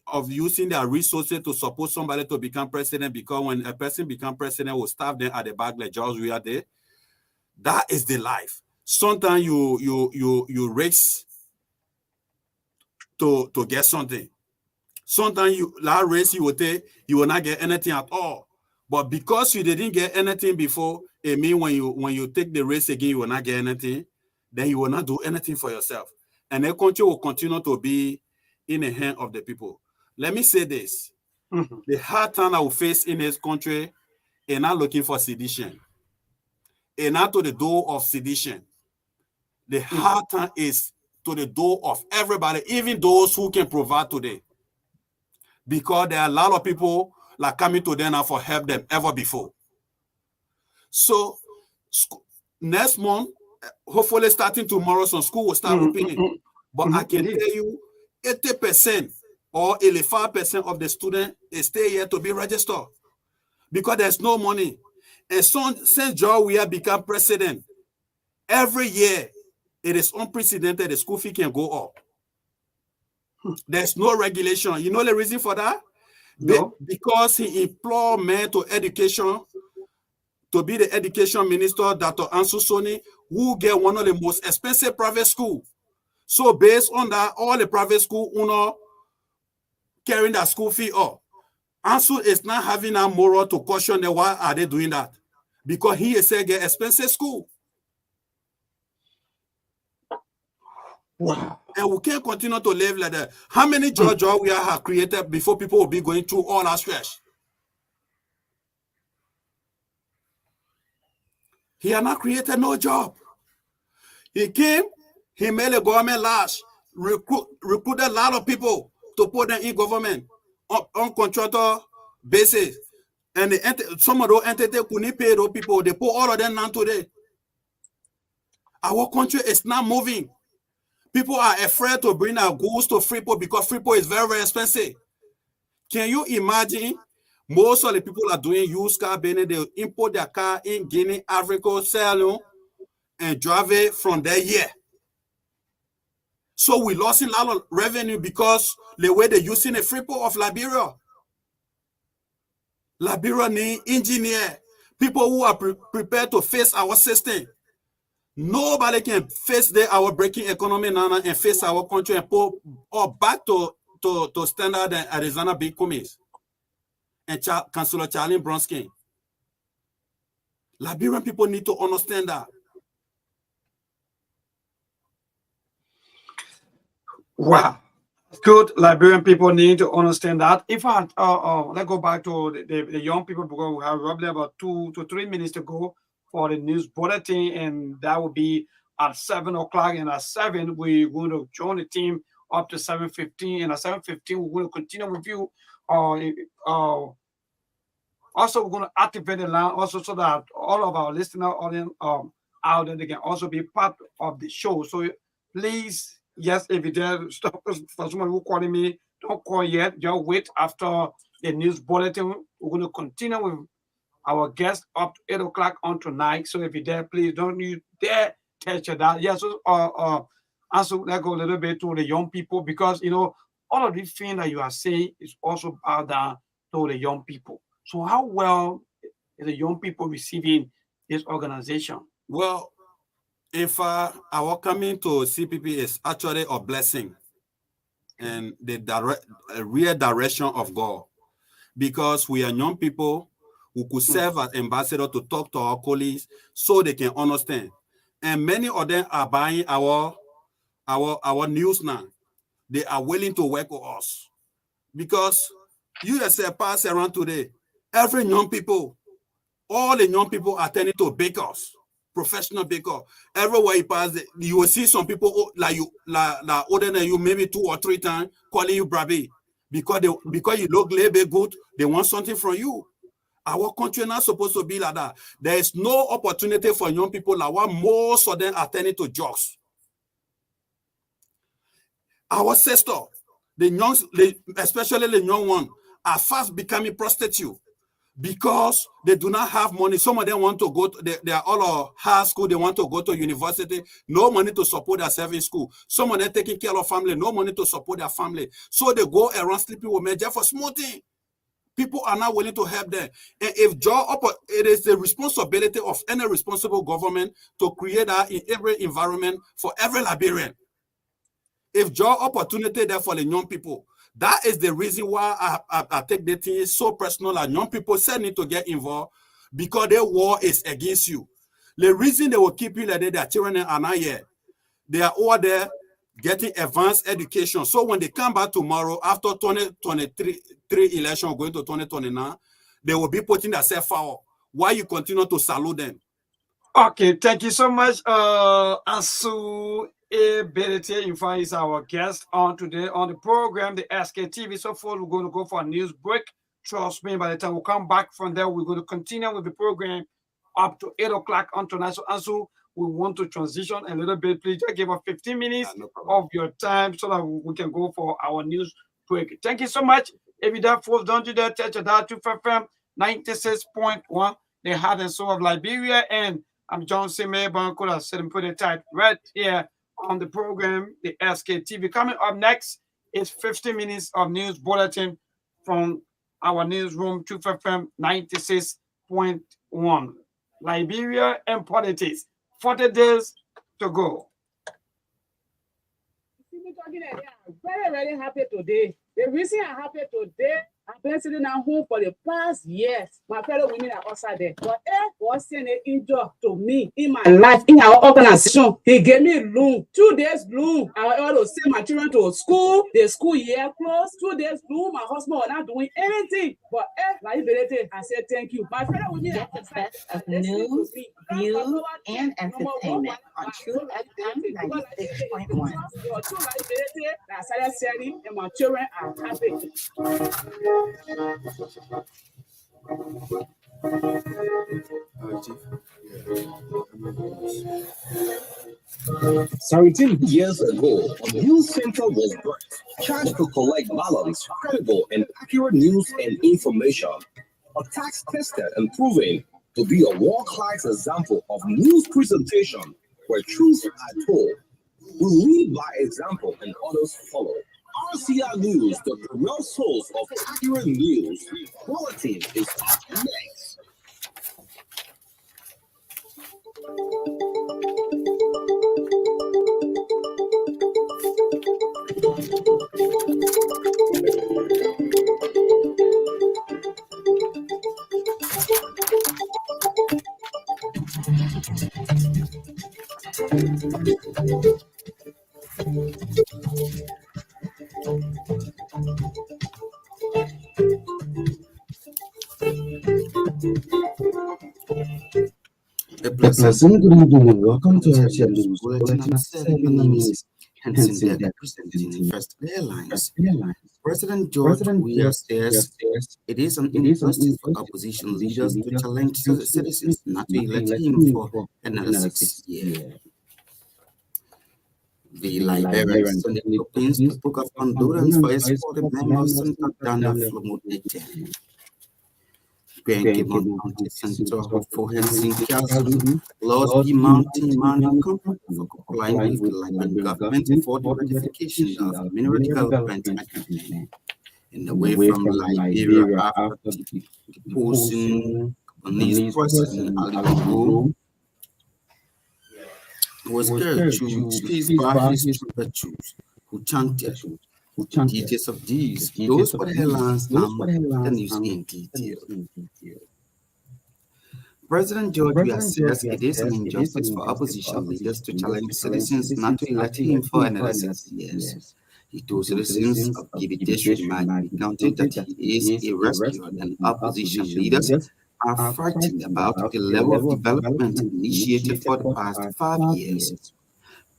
of using their resources to support somebody to become president, because when a person become president, we'll stop them at the back like George we are there. That is the life. Sometimes you race to get something. Sometimes that race you will take, you will not get anything at all. But because you didn't get anything before, it means when you take the race again, you will not get anything. Then you will not do anything for yourself. And the country will continue to be in the hand of the people. Let me say this. The hard time I will face in this country is not looking for sedition. It's not to the door of sedition. The hard time is to the door of everybody, even those who can provide today. Because there are a lot of people like coming to them now for help them ever before. So next month, hopefully starting tomorrow, some school will start opening. But I can tell you, 80% or 85% of the students stay here to be registered because there's no money. And since George we have become president, every year it is unprecedented. The school fee can go up. There's no regulation. You know the reason for that? No. Because he employed men to education, to be the education minister, Dr. Ansu Alieu, who get one of the most expensive private schools. So based on that, all the private school owners carrying that school fee up. Ansu is not having a moral to caution them. Why are they doing that? Because he is saying get expensive school. Wow. And we can't continue to live like that. How many jobs we have created before people will be going through all that stress? He has not created no job. He came, he made the government large, recruited a lot of people to put them in government on contractor basis. And some of those entities couldn't pay those people. They put all of them down today. Our country is not moving. People are afraid to bring their goods to Freeport because Freeport is very, very expensive. Can you imagine? Most of the people are doing used car business. They import their car in Guinea, Africa, Sierra Leone, and drive it from there here. So we lost a lot of revenue because the way they're using the Freeport of Liberia. Liberia need engineer, people who are prepared to face our system. Nobody can face our breaking economy now and face our country and put back to standard and Arizona big commies. and Councillor Charlie Bronskin. Liberian people need to understand that. Wow. Good. Liberian people need to understand that. In fact, let's go back to the young people because we have probably about 2 to 3 minutes to go for the news bulletin, and that will be at 7 o'clock. And at 7, we're going to join the team up to 7:15. And at 7:15, we're going to continue with you. Also, we're going to activate the line also so that all of our listener audience out there, they can also be part of the show. So please, yes, if you dare stop for someone who calling me, don't call yet. Just wait after the news bulletin. We're going to continue with our guest up to 8 o'clock on tonight. So if you dare, please don't you dare touch that. Yes, also let's go a little bit to the young people because all of these things that you are saying is also about down to the young people. So how well is the young people receiving this organization? Well, if our coming to CPP is actually a blessing and the real direction of God, because we are young people who could serve as ambassador to talk to our colleagues so they can understand. And many of them are buying our news now. They are willing to work with us because USF pass around today. Every young people, all the young people are turning to bakers, professional bakers. Everywhere you pass, you will see some people like older than you, maybe 2 or 3 times, calling you Brabi because you look a little bit good. They want something from you. Our country not supposed to be like that. There is no opportunity for young people like what most of them are turning to jobs. Our sister, especially the young one, are fast becoming prostitutes because they do not have money. Some of them want to go to, they are all of high school, they want to go to university, no money to support themselves in school. Some of them taking care of family, no money to support their family. So they go around sleeping with men just for small things. People are not willing to help them. And if it is the responsibility of any responsible government to create that in every environment for every Liberian. If job opportunity there for the young people, that is the reason why I take the thing so personal. Like young people still need to get involved because their war is against you. The reason they will keep you like that, their children are not here. They are over there getting advanced education. So when they come back tomorrow after 2023 election going to 2029, they will be putting themselves forward. Why you continue to salute them? Okay, thank you so much, Ansu Alieu Bility. In fact, is our guest on today on the program, the SKTV. So far, we're going to go for a news break. Trust me, by the time we come back from there, we're going to continue with the program up to 8 o'clock on tonight. So, Ansu, we want to transition a little bit. Please just give us 15 minutes of your time so that we can go for our news break. Thank you so much. If you folks don't do that, touch that to FM 96.1, the heart and soul of Liberia. And I'm John C. Mayborn. Could have said and put it tight right here on the program, the SKTV. Coming up next is 15 minutes of news bulletin from our newsroom, 2FM 96.1. Liberia and politics. 40 days to go. Very, very happy today. The reason I'm happy today, I've been sitting at home for the past years. My fellow women are also there. But was an injury to me in my life, in our organization. He gave me loan, 2 days loan. I was able to send my children to school. The school year closed. 2 days loan. My husband was not doing anything. But I said thank you. My fellow women get the best of news, views, and entertainment on True FM 96.1. I started selling, and my children are happy. Seventeen years ago, a news center was birthed, charged to collect balanced, credible, and accurate news and information. A tax tested and proven to be a world-class example of news presentation where truths are told. We lead by example and others follow. RCR News, the real source of accurate news. Bulletin is up next. A pleasant good evening and welcome to our news bulletin at 7. My name is Hanson Dev, representing First Airlines. President George Weah says it is an injustice for opposition leaders to challenge citizens not to elect him for another 6 years. The Liberian Senate opens the Book of Condolence for his 40 members, Senator Daniel Flomodete. Grangebon County Senator for Helsinki Azulu lost the Mountain Mining Company for complying with the Liberian government for the ratification of mineral development agreement. And away from Liberia after deposing Gabonese President Ali Bongo was scared to his troops who chanted. The details of these, those were the headlines, the news in detail. President George Weah says it is an injustice for opposition leaders to challenge citizens not to elect him for another 6 years. He told citizens of Gibi District, Magbi County, that he is a rescuer and opposition leaders are frightened about the level of development initiated for the past 5 years.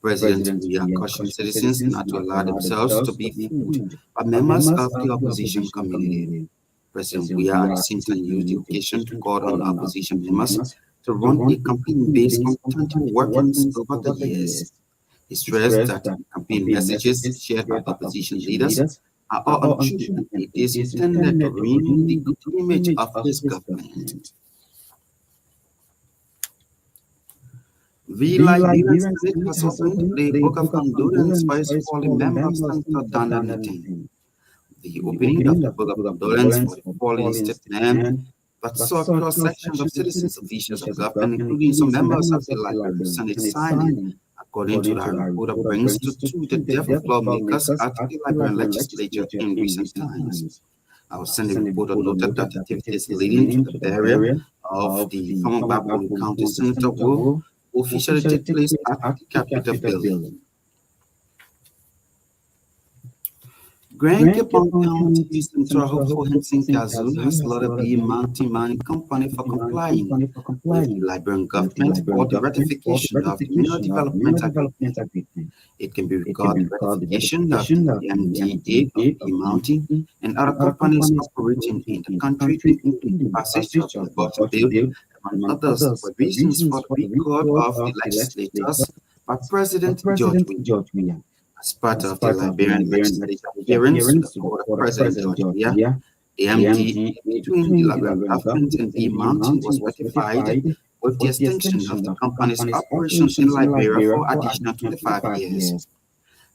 President Weah cautioned citizens not to allow themselves to be fooled by members of the opposition community. President Weah at the same time used the occasion to call on opposition members to run a campaign based on tangible workings over the years. He stressed that the campaign messages shared by opposition leaders are all untrue and it is intended to ruin the good image of his government. The Liberian Senate has opened the Book of Condolence for his fallen member, Senator Daniel Flomodete. The opening of the Book of Condolence for the fallen listed men that saw cross-sections of citizens, officials of government, including some members of the Liberian Senate signing, according to the report that brings to the death of lawmakers at the Liberian legislature in recent times. Our Senate reporter noted that activities leading to the burial of the former Babylon County Senator will officially take place at the Capitol building. Grangebon County Central for Helsinki Azul has allowed the Mountain Mining Company for complying with the Liberian government for the ratification of the mineral development agreement. It can be regarded the ratification of the MDA of the Mountain and other companies operating in the country, including the passage of the Bulletin Bill, among others, for reasons for the record of the legislators by President George Weah. As part of the Liberian legislative hearings before President George Weah, the MDA between the Liberian government and the Mountain was ratified with the extension of the company's operations in Liberia for additional 25 years.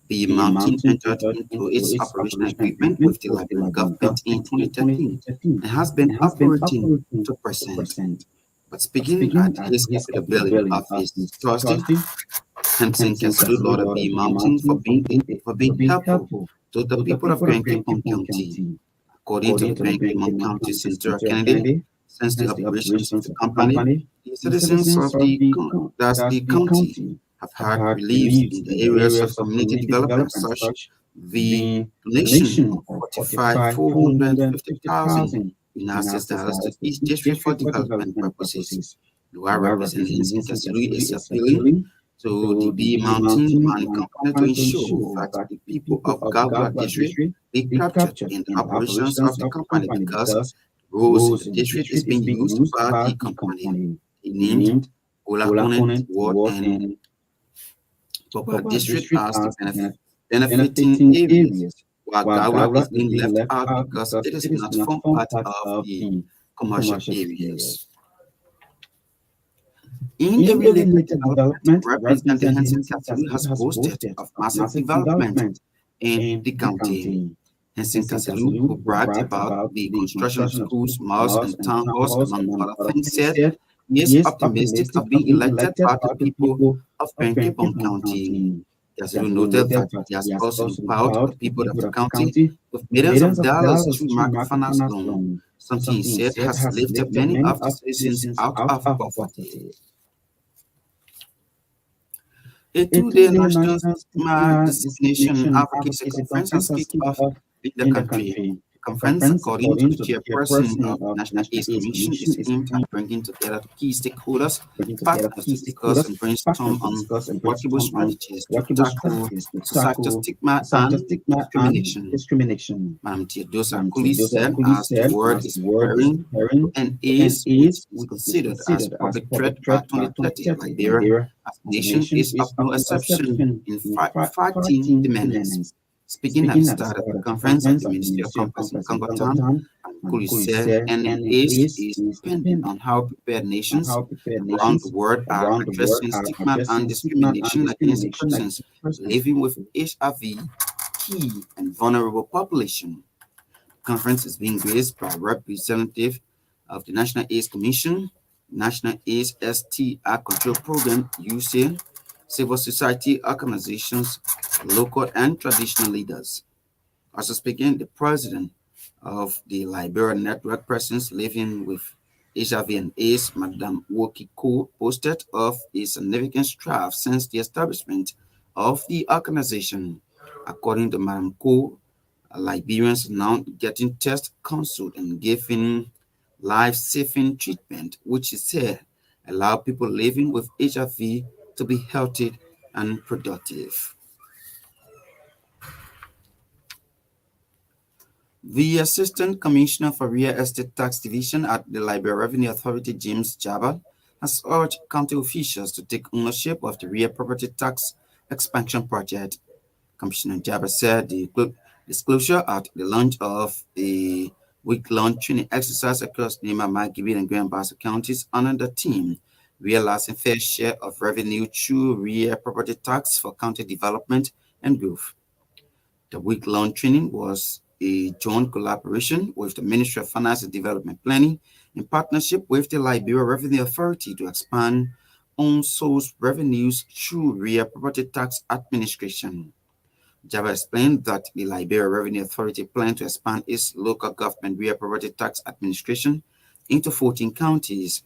The Mountain entered into its operational agreement with the Liberian government in 2013 and has been operating to present. But speaking at his Capitol building office Thursday, Hanson considered Lord of the Mountain for being helpful to the people of Grangebon County. According to the Grangebon County Senator Kennedy, since the operations of the company, the citizens of the county have had relief in the areas of community development, such the donation of $450,000 United States to each district for development purposes. The representing Hanson is appealing to the B Mountain Mining Company to ensure that the people of Gagua district be captured in the operations of the company because the roads in the district is being used by the company. He named Olakunen Ward and Popa district as the benefiting areas, while Gagua is being left out because it is not form part of the commercial areas. In a related development, Representative Hanson Alieu has boasted of massive development in the county. Hanson Alieu, who bragged about the construction of schools, malls, and town halls, among other things, said he is optimistic of being elected by the people of Grangebon County. Alieu noted that he has also empowered the people of the county with millions of dollars through microfinance loan, something he said has lifted many of the citizens out of poverty. A two-day national stigma discrimination advocacy conference has kicked off in the country. The conference, according to the chairperson of the National AIDS Commission, is aimed at bringing together key stakeholders, partners to discuss and brainstorm on workable strategies to tackle societal stigma and discrimination. Madam Theodosia Cooley said, as the world is preparing to end AIDS, which is considered as a public threat by 2030, Liberia as a nation is of no exception in fighting the menace. Speaking at the start of the conference at the Ministry of Commerce in Congo Town, Cooley said NAS is dependent on how prepared nations around the world are addressing stigma and discrimination against persons living with HIV, key and vulnerable population. The conference is being graced by representative of the National AIDS Commission, National AIDS STI Control Program, USAID, civil society organizations, local and traditional leaders. Also speaking, the president of the Liberia Network Persons Living with HIV and AIDS, Madam Woki Ko, posted of a significant strive since the establishment of the organization. According to Madam Ko, Liberians now getting test counseled and given life-saving treatment, which is said allow people living with HIV to be healthy and productive. The Assistant Commissioner for Real Estate Tax Division at the Liberia Revenue Authority, James Jabba, has urged county officials to take ownership of the real property tax expansion project. Commissioner Jabba said the disclosure at the launch of the week-long training exercise across Nema, Margibi, and Grand Bassa counties under the theme Realizing Fair Share of Revenue Through Real Property Tax for County Development and Growth. The week-long training was a joint collaboration with the Ministry of Finance and Development Planning in partnership with the Liberia Revenue Authority to expand on-source revenues through real property tax administration. Jabba explained that the Liberia Revenue Authority planned to expand its local government real property tax administration into 14 counties.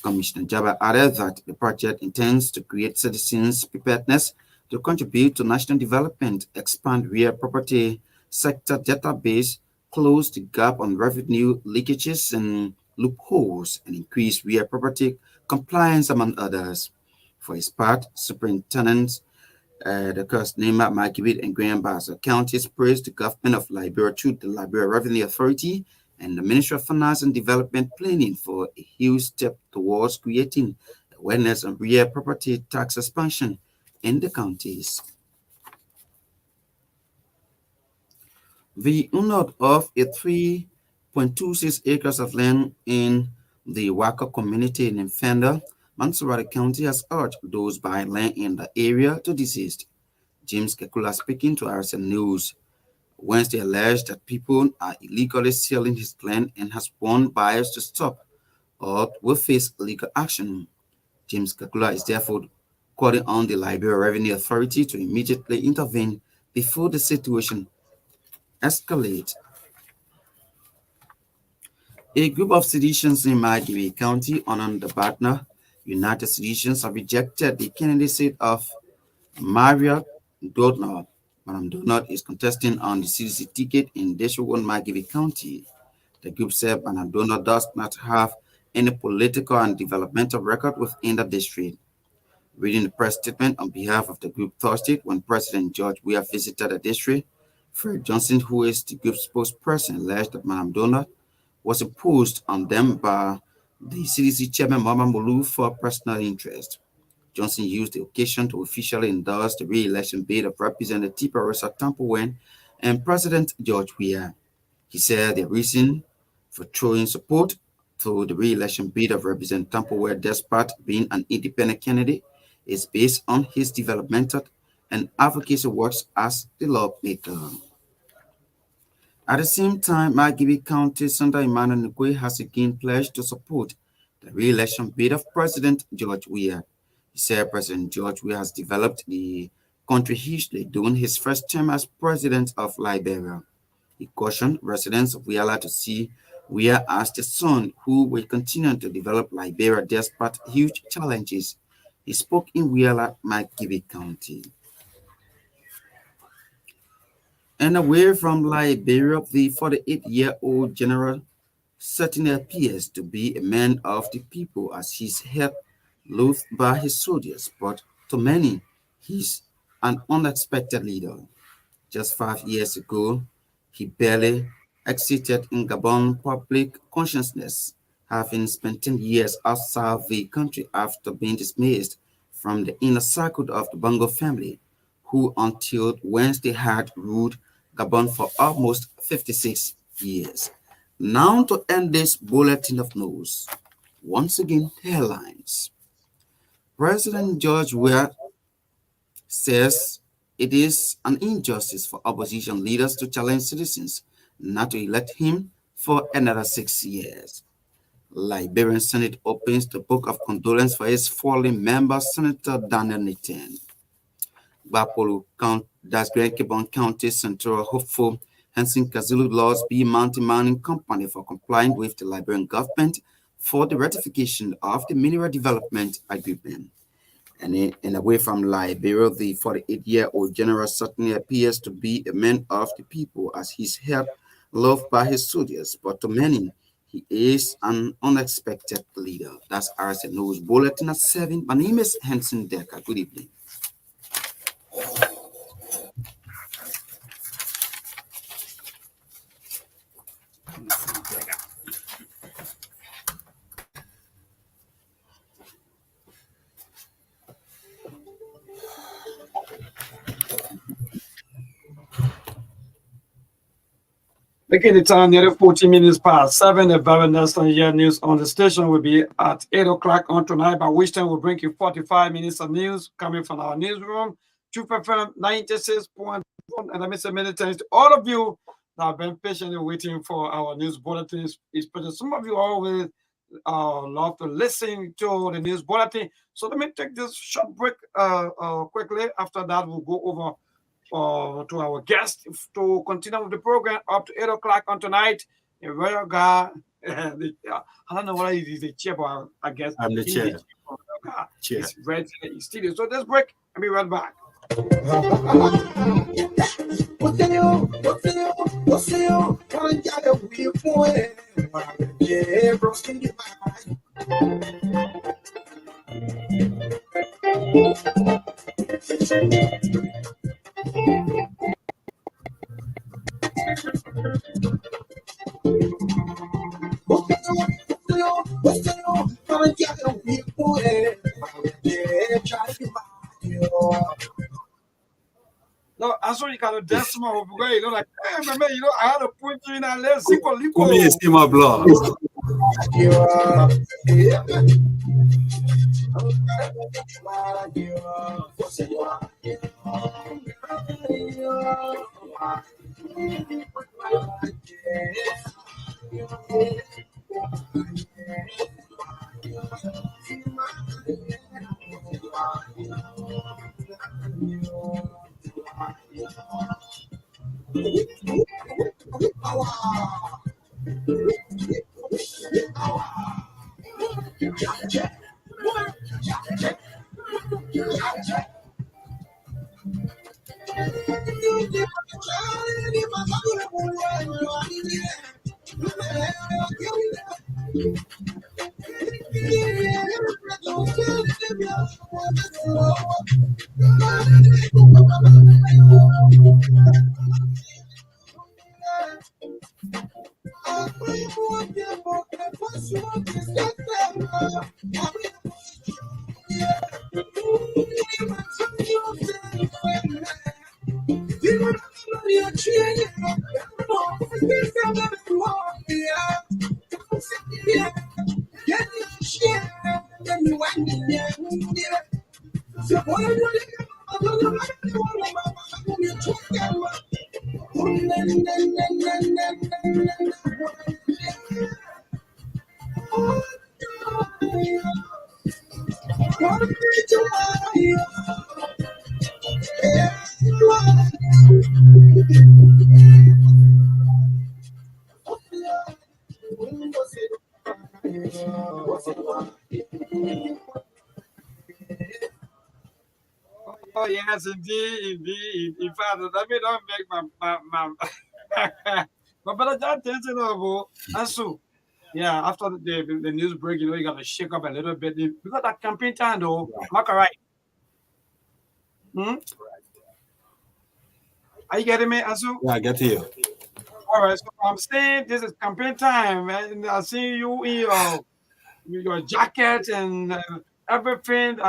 Commissioner Jabba added that the project intends to create citizens' preparedness to contribute to national development, expand real property sector database, close the gap on revenue leakages and loopholes, and increase real property compliance, among others. For his part, Superintendent the cost Nema, Margibi, and Grand Bassa counties praised the government of Liberia through the Liberia Revenue Authority and the Ministry of Finance and Development Planning for a huge step towards creating awareness on real property tax expansion in the counties. The owner of a 3.26 acres of land in the Waka community in Fenda, Mansurati County has urged those buying land in the area to desist. James Kekula speaking to RSN News Wednesday alleged that people are illegally selling his land and has warned buyers to stop or will face legal action. James Kekula is therefore calling on the Liberia Revenue Authority to immediately intervene before the situation escalates. A group of citizens in Margibi County on the partner United Citizens have rejected the candidacy of Maria Donald. Madam Donald is contesting on the CDC ticket in District 1 Margibi County. The group said Madam Donald does not have any political and developmental record within the district. Reading the press statement on behalf of the group Thursday, when President George Weah visited the district, Fred Johnson, who is the group's spokesperson, alleged that Madam Donald was imposed on them by the CDC chairman Mama Mulu for personal interest. Johnson used the occasion to officially endorse the re-election bid of Representative Rosa Tampowen and President George Weah. He said the reason for showing support to the re-election bid of Representative Tampowen, despite being an independent candidate, is based on his developmental and advocacy works as the lawmaker. At the same time, Margibi County Senator Emmanuel Ngwe has again pledged to support the re-election bid of President George Weah. He said President George Weah has developed the country history during his first term as president of Liberia. He cautioned residents of Weah to see Weah as the son who will continue to develop Liberia despite huge challenges. He spoke in Wheeler, McKibbe County. And away from Liberia, the 48-year-old general certainly appears to be a man of the people as he's held loathed by his soldiers, but to many, he's an unexpected leader. Just 5 years ago, he barely existed in Gabon public consciousness, having spent 10 years outside the country after being dismissed from the inner circle of the Bongo family, who until Wednesday had ruled Gabon for almost 56 years. Now to end this bulletin of news, once again, headlines. President George Weah says it is an injustice for opposition leaders to challenge citizens not to elect him for another 6 years. Liberian Senate opens the book of condolence for its fallen member, Senator Daniel Nathan. Bapolu that's Grand Kibon County Central hopeful Henson Kazulu Laws B Mountain Mining Company for complying with the Liberian government for the ratification of the Mineral Development Agreement. And away from Liberia, the 48-year-old general certainly appears to be a man of the people as he's held loved by his soldiers, but to many, he is an unexpected leader. That's RSN News Bulletin at 7. My name is Henson Decker. Good evening. Making the time nearly 40 minutes past 7. The very next year news on the station will be at 8 o'clock on tonight, by which time we'll bring you 45 minutes of news coming from our newsroom. Truth FM 96.1. And let me say many thanks to all of you that have been patiently waiting for our news bulletins. Especially some of you always love to listen to the news bulletin. So let me take this short break quickly. After that, we'll go over to our guest to continue with the program up to 8 o'clock on tonight. A royal guy, I don't know what he's the chair, but I guess I'm the chair. He's right in studio. So let's break and be right back. No, I saw you kind of decimal way, you know, like, hey, man, you know, I had to put you in a little simple lipo. Come here, see my blood. Oh yes, indeed. In fact, let me not make my brother John tells about Ansu. Yeah, after the news break, you got to shake up a little bit because that campaign time, though. Am I right? Hmm? Are you getting me, Ansu? Yeah, I get you. All right, so I'm saying this is campaign time, and I see you in your jacket and everything.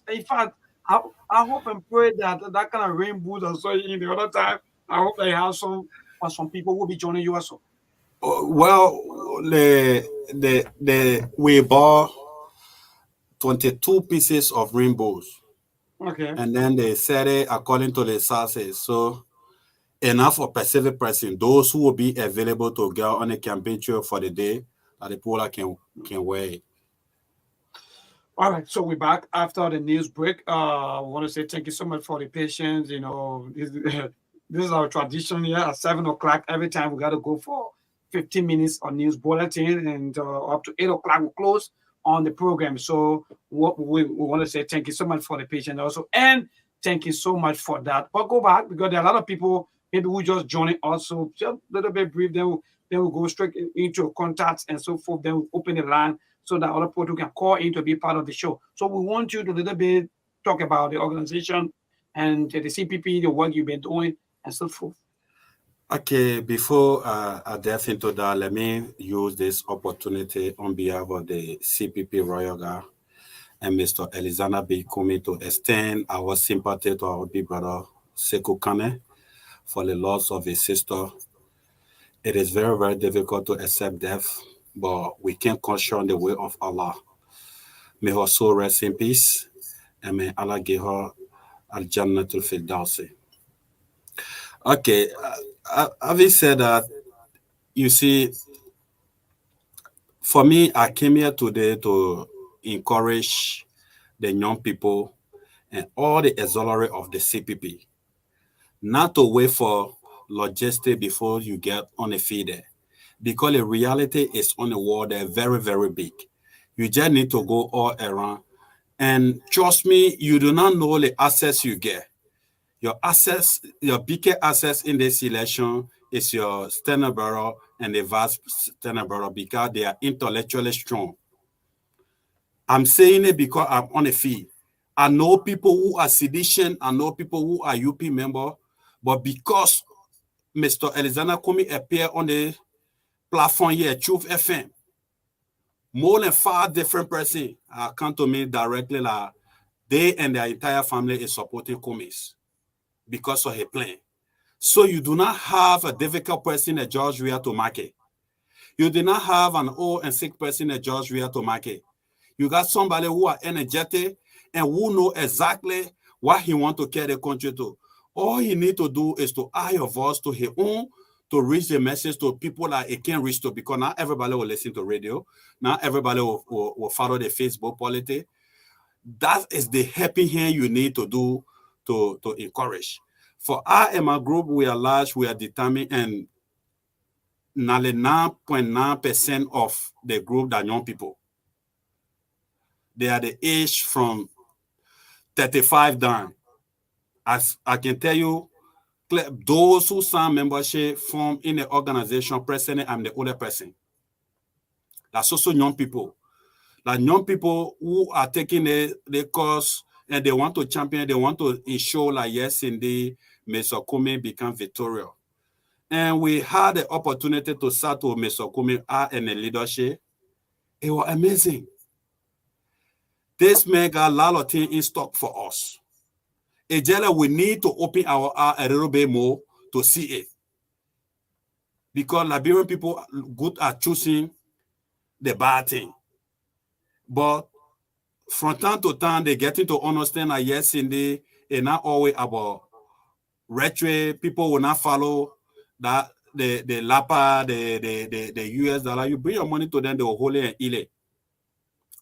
In fact, I hope and pray that that kind of rain boots I saw in the other time. I hope they have some people will be joining you also. Well, we bought 22 pieces of rainbows, Okay. and then they said it according to the sources. So enough for Pacific person, those who will be available to go on a campaign trail for the day that the polar can wear it. All right, so we're back after the news break. I want to say thank you so much for the patience. This is our tradition here at 7 o'clock. Every time we got to go for 15 minutes on news bulletin, and up to 8 o'clock we close on the program. So what we want to say thank you so much for the patience also, and thank you so much for that. But go back because there are a lot of people maybe who just joining us. So just a little bit brief, then we'll go straight into contacts and so forth. Then we'll open the line so that other people can call in to be part of the show. So we want you to a little bit talk about the organization and the CPP, the work you've been doing, and so forth. Okay, before I delve into that, let me use this opportunity on behalf of the CPP Royal Guard and Mr. Elizana B. Kumi to extend our sympathy to our big brother Sekou Kane for the loss of his sister. It is very, very difficult to accept death, but we can't caution the way of Allah. May her soul rest in peace, and may Allah give her Al-Jannatul Firdausi. Okay, having said that, you see, for me, I came here today to encourage the young people and all the auxiliary of the CPP not to wait for logistics before you get on a feeder, because the reality is on the wall. They're very, very big. You just need to go all around. And trust me, you do not know the access you get. Your biggest access in this election is your Stenaborough and the vast Stenaborough because they are intellectually strong. I'm saying it because I'm on the field. I know people who are sedition, I know people who are UP member, but because Mr. Alexander Kumi appeared on the platform here, Truth FM, more than 5 different persons come to me directly like they and their entire family is supporting Kumis because of his plan. So you do not have a difficult person at Georgia to market. You do not have an old and sick person at Georgia to market. You got somebody who are energetic and who know exactly what he want to carry the country to. All he need to do is to add your voice to his own to reach the message to people that it can reach to, because not everybody will listen to radio. Not everybody will follow the Facebook politics. That is the helping hand you need to do to encourage. For I and my group, we are large, we are determined, and 99.9% of the group are young people. They are the age from 35 down. As I can tell you, those who sign membership form in the organization, presently I'm the older person. That's also young people. Like young people who are taking the course and they want to champion, they want to ensure like, yes, indeed, Mr. Kumi become victorious. And we had the opportunity to start with Mr. Kumi in the leadership. It was amazing. This man got a lot of things in stock for us. It's just like we need to open our eye a little bit more to see it. Because Liberian people are good at choosing the bad thing. But from time to time, they getting to understand that yes, indeed, it's not always about rhetoric. People will not follow that the LAPA, the US dollar. You bring your money to them, they will hold it and eat it.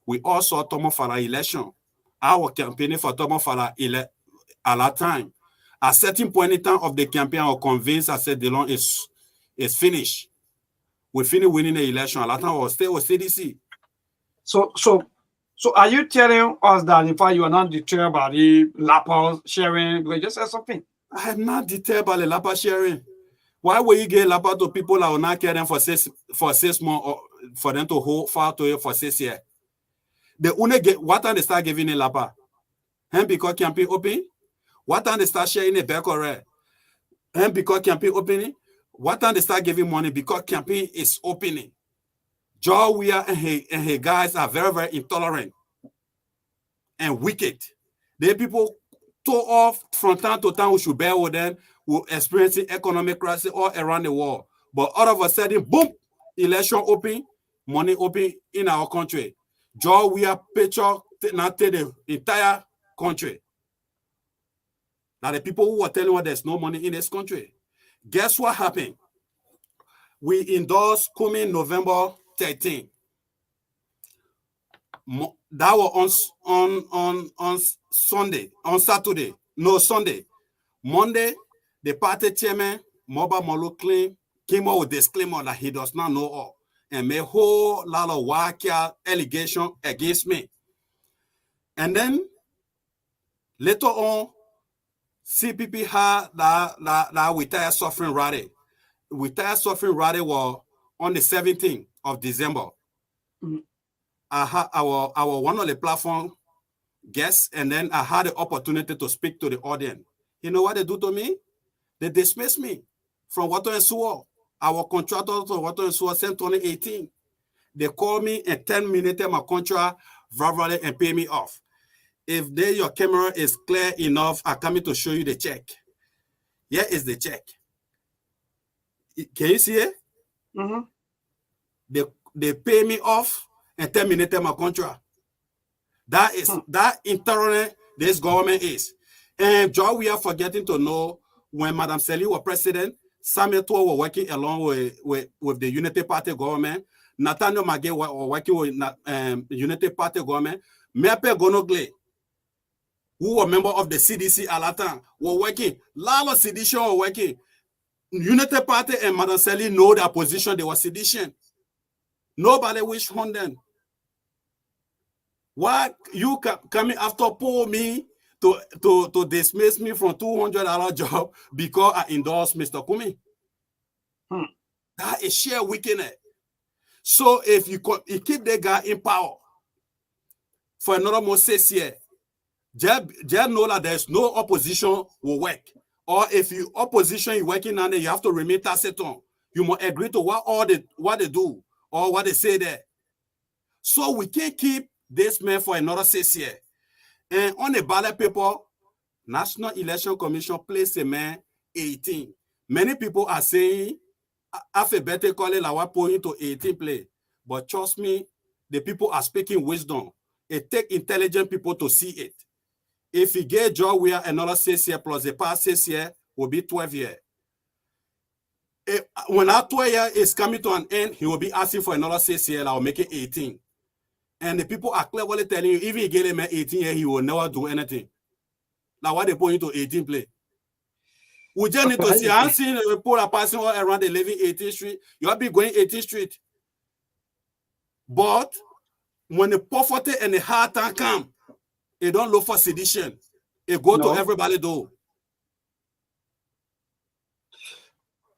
We also Tomo Fala election. Our campaign for Tomo Fala at that time. At a certain point in time of the campaign, I was convinced, I said, Delon is finished. We finished winning the election. At that time, I was still with CDC. So So are you telling us that in fact you are not deterred by the lapels sharing? Because you just said something. I am not deterred by the lapa sharing. Why will you get lapa to people that will not care them for 6 months or for them to hold far to it for 6 years? They only get what time they start giving a lapa? And because campaign open, what time they start sharing a back or red? And because campaign opening, what time they start giving money? Because campaign is opening. Joe Weir and her guys are very, very intolerant and wicked. The people tore off from time to time. We should bear with them. We're experiencing economic crisis all around the world. But all of a sudden, boom, election open, money open in our country. Joe Weir picture not the entire country. Now the people who were telling us there's no money in this country. Guess what happened? We endorsed coming November 13. That was on Sunday, on Saturday, no Sunday. Monday, the party chairman, Moba Molo came out with disclaimer that he does not know all and made a whole lot of wacky allegation against me. And then later on, CPP had that retired suffering rally. Retired suffering rally was on the 17th of December. I had our one of the platform guests, and then I had the opportunity to speak to the audience. You know what they do to me? They dismissed me from Water and Sewer. Our contractor to Water and Sewer since 2018. They called me in 10 minutes, my contract verbally and pay me off. If your camera is clear enough, I'm coming to show you the check. Here is the check. Can you see it? They pay me off and 10 minutes my contract. That is that intolerant this government is. And Joe, we are forgetting to know when Madame Sely was president, Samuel Toa was working along with the Unity Party government. Nathaniel Magay was working with Unity Party government. Mepe Gonogle, who was member of the CDC at that time, were working. Lot of sedition were working. Unity Party and Madame Sely know their position. They were sedition. Nobody wished on them. Why you coming after pull me to dismiss me from $200 job because I endorsed Mr. Kumi? That is sheer wickedness. So if you keep the guy in power for another more 6 years, just know that there's no opposition will work. Or if you opposition is working on it, you have to remain taciturn. You must agree to what they do or what they say there. So we can't keep this man for another 6 years. And on the ballot paper, National Election Commission placed a man 18. Many people are saying alphabetically like what point to 18 play. But trust me, the people are speaking wisdom. It takes intelligent people to see it. If he get job where another 6 years plus the past 6 years will be 12 years. When that 12 years is coming to an end, he will be asking for another 6 years. I will make it 18. And the people are cleverly telling you, even he get him 18 years, he will never do anything. Now, why they put you to 18 play? We just need to see. I'm seeing the people are passing all around the living 18th Street. You'll be going 18th Street. But when the poverty and the hard time come, it don't look for sedition. It go to everybody though.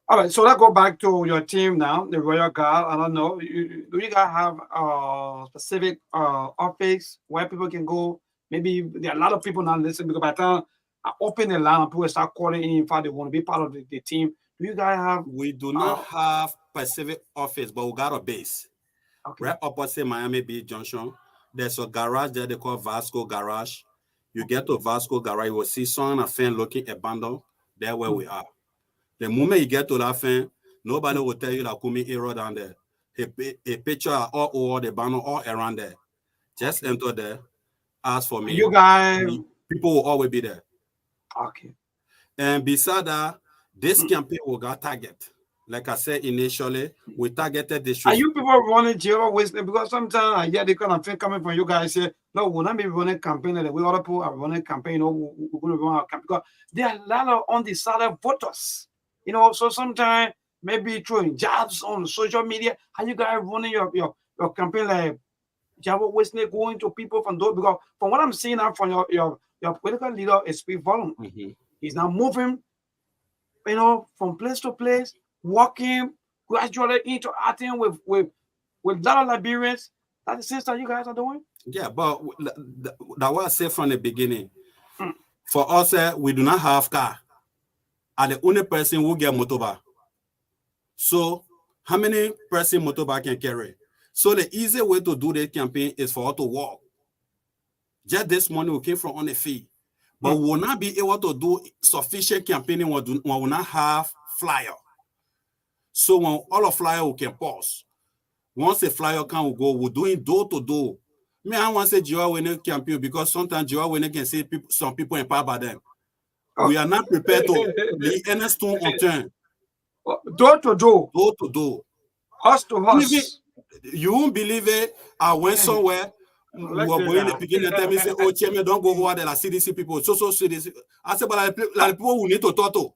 All right, so let's go back to your team now, the Royal Guard. I don't know. Do you guys have a specific office where people can go? Maybe there are a lot of people now listening because by the time I open the line, people start calling in. In fact, they want to be part of the team. Do you guys have? We do not have specific office, but we got a base. Okay. Right opposite Miami Beach Junction. There's a garage there they call Vasco Garage. You get to Vasco Garage, you will see someone a fan looking abandoned. There where we are. The moment you get to that fan, nobody will tell you that Kumi hero down there. A picture all over the banner, all around there. Just enter there, ask for me. You guys, people will always be there. Okay. And beside that, this campaign will got target. Like I said initially, we targeted this. Are you people running Jehovah's Witness? Because sometimes I hear the kind of thing coming from you guys say, no, we'll not be running campaign like we other people are running campaign. We're going to run our campaign because there are a lot of undecided voters. So sometimes maybe throwing jobs on social media. How you guys running your campaign like Java Wesley going to people from those, because from what I'm seeing now from your political leader is speak volume. He's now moving, you know, from place to place, walking, gradually interacting with a lot of Liberians. That's the things that you guys are doing. Yeah, but that what I said from the beginning. For us, we do not have car. And the only person who get motorbike. So how many person motorbike can carry? So the easy way to do the campaign is for us to walk. Just this morning we came from on the field. But we will not be able to do sufficient campaigning when we will not have flyer. So when all of flyer we can pause. Once the flyer can go, we're doing door to door. Me, I want to say Joa Wene campaign because sometimes Joa Wene can say some people empowered by them. We are not prepared to leave any stone unturned. Door to door. Door to door. Us to us. You won't believe it. I went somewhere. We were going to begin and tell me, say, oh, Chairman, don't go over there. Like CDC people. So CDC. I said, but like people we need to talk to.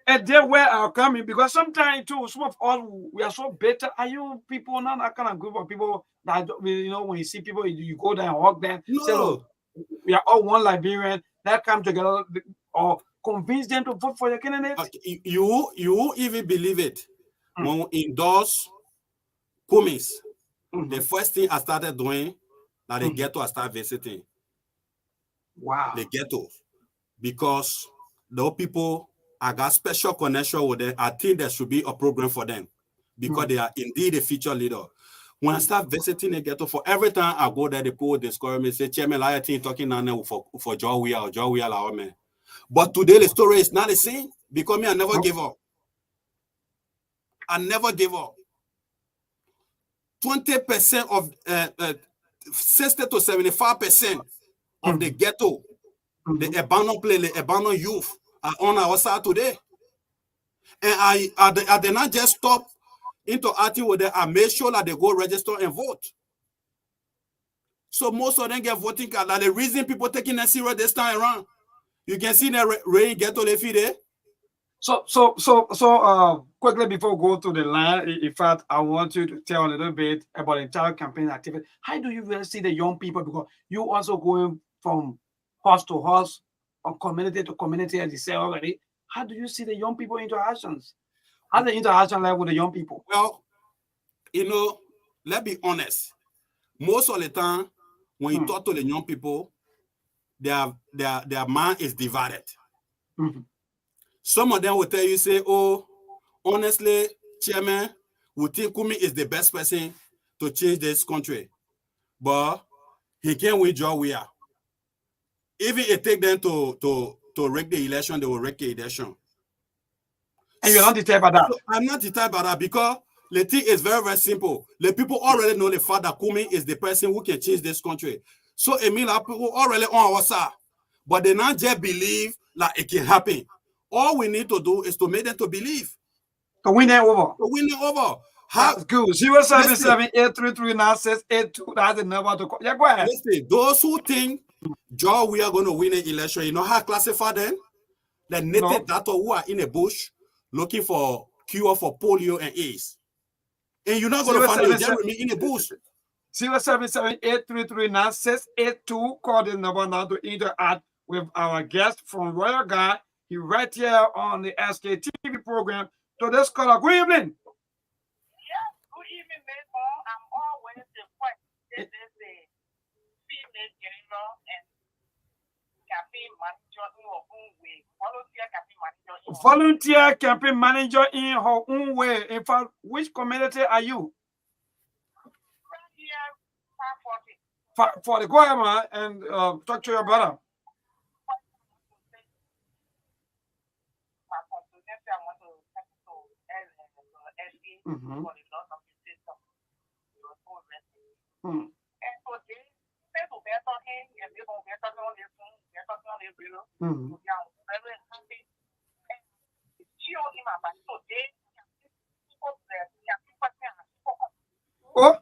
And they where are coming, because sometimes too, some of us we are so better. Are you people not that kind of group of people that, you know, when you see people, you go there and walk there? No. Say, look, we are all one Liberian that come together or convince them to vote for your candidate. You even believe it. When we endorse Cummings, the first thing I started doing, that the ghetto I start visiting. Wow. The ghetto. Because those people, I got special connection with them. I think there should be a program for them because they are indeed a future leader. When I start visiting the ghetto, for every time I go there, the people discover me, say, Chairman, I think talking now for Joe Weir, man. But today the story is not the same because me, I never give up. I never give up. 20% of 60 to 75% of the ghetto, the abandoned place, the abandoned youth are on our side today. And I did not just stop interacting with them. I made sure that they go register and vote. So most of them get voting card. Like the reason people taking that serious this time around. You can see that rain ghetto they feed there. So quickly before we go to the line, in fact, I want you to tell a little bit about the entire campaign activity. How do you really see the young people? Because you also going from house to house or community to community, as you say already. How do you see the young people interactions? How's the interaction like with the young people? Well, you know, let's be honest. Most of the time, when you talk to the young people, their mind is divided. Some of them will tell you, say, oh, honestly, Chairman, we think Kumi is the best person to change this country. But he can't withdraw we are. Even if it take them to rig the election, they will rig the election. And you're not deterred by that? So I'm not deterred by that because the thing is very, very simple. The people already know the fact that Kumi is the person who can change this country. So it means that people already on our side. But they not just believe that it can happen. All we need to do is to make them to believe. To win it over. To win it over. That's good. 077-833-9682. That's the number to call. Yeah, go ahead. Listen, those who think, Joe, we are going to win an election, you know how I classify them? The native data who are in a bush looking for cure for polio and AIDS. And you're not going to find them with me in the bush. 077-833-9682. Call this number now to interact with our guest from Royal Guard. He right here on the SKTV program. So this caller, good evening. Yeah, good evening, Maple. I'm always the question. This is the female general and campaign manager in her own way. Volunteer campaign manager in her own way. In fact, which community are you? Right here, 540. For the go ahead, man, and talk to your brother. For the loss of the system. You were so rested. And so they said to better him, and they don't better on this one, better on this bill. So they are very happy. And she on him about so they oh,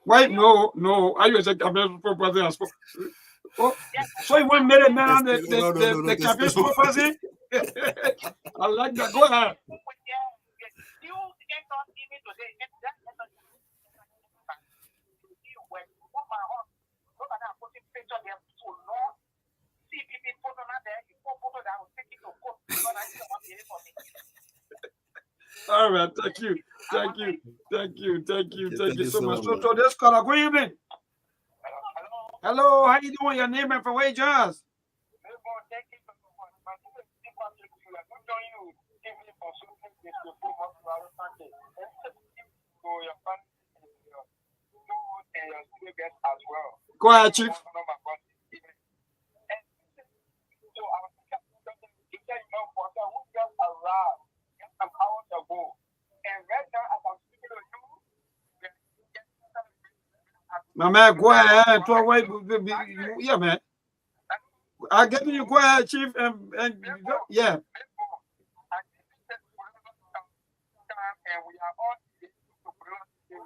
wait, no. Are you a campaign spokesperson? Oh, so you want me to man on the campaign spokesperson? I like that. Go ahead. All right, thank you so much. So this caller, good evening. Hello, how you doing? Your name and from where you just? Go ahead, Chief. My man, go ahead. Yeah, man. I'll get you. Go ahead, Chief. And yeah.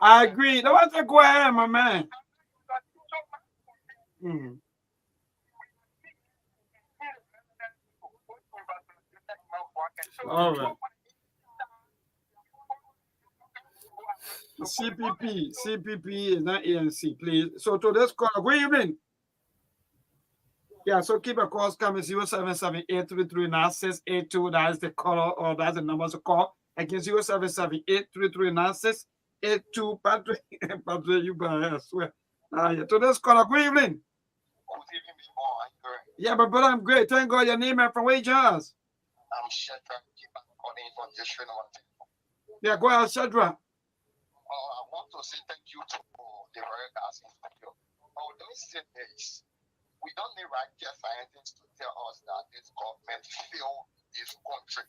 I agree. No, I go ahead, my man. All right. CPP is not ANC, please. So to this call, good evening. Yeah, so keep a calls coming 077-833-9682. That is the call, or that's the numbers to call. Again, 077-833-9682. Patrick, you better swear. Yeah. To this call, good evening. Yeah, but brother, I'm great. Thank God your name and from where you just? I'm Shedra. Calling from District Number 10. Yeah, go ahead, Shedra. I want to say thank you to the Royal Gas Inspector. Don't say this. We don't need rocket scientists to tell us that this government failed this country.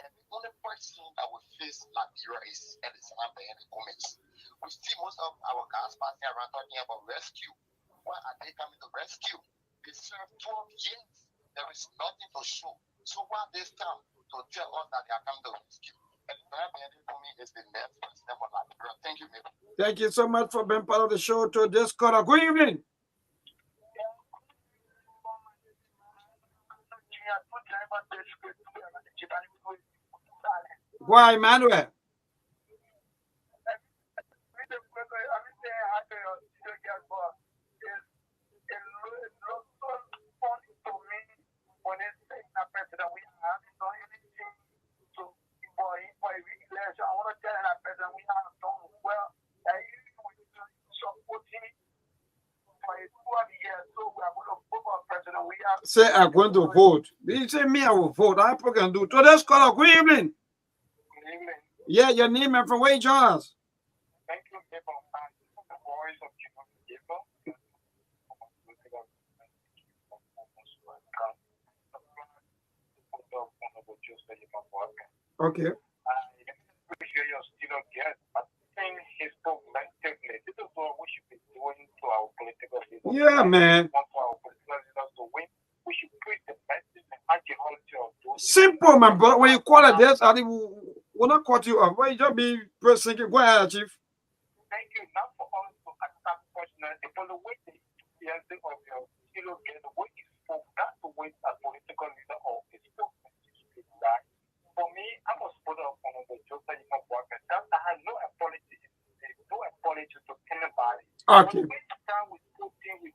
And the only person that will face Liberia is Alexander and the Gomez. We see most of our gas passing around talking about rescue. Why are they coming to rescue? They served 12 years. There is nothing to show. So why this time to tell us that they are coming to rescue? And for me is the next president for Liberia. Thank you, Mary. Thank you so much for being part of the show to this caller. Good evening. Go ahead, Emmanuel. Say I'm going to vote. You say me, I will vote. I can do. So let's call up. Good evening. Good evening. Yeah, your name and from where you join us? Thank you, people. The voice of people. Okay. Yeah, man. Simple, man, brother. When you call it this, I will not cut you off. Why you just be pressing? Go ahead, Chief. Thank you. Not for us to attack personally, but the way the of your the way you spoke, that's the way a political leader or a spokesman speak, right? For me, I'm a supporter of one of the jokes that you can work at. That has no apology. No apology to anybody. Okay. But each time we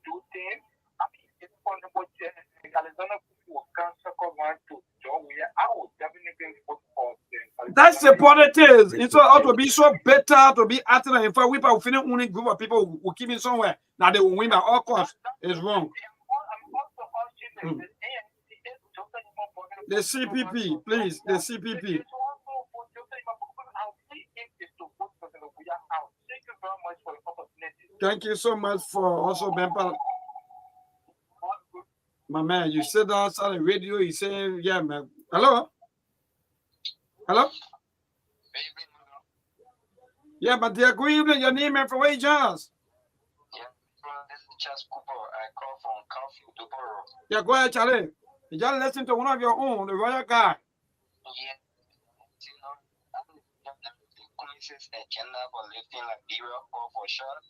do things, I mean, it's possible Arizona will cancel one to John. I will definitely vote for them. That's the politics. It's ought to be so better to be acting. In fact, we are feeling only group of people who keep it somewhere. Now they will win by all costs. It's wrong. The CPP, please. The CPP. Thank you so much for also being part. My man, you said outside the radio, you say, yeah, man. Hello? Hello? Yeah, but they're going to your name and for wages. Yeah, this is Charles Cooper. I call from Caulfield, Durboro. Yeah, go ahead, Charlie. You just listen to one of your own, the royal guy. Yeah. You know, the commission's agenda for lifting Liberia call for sure.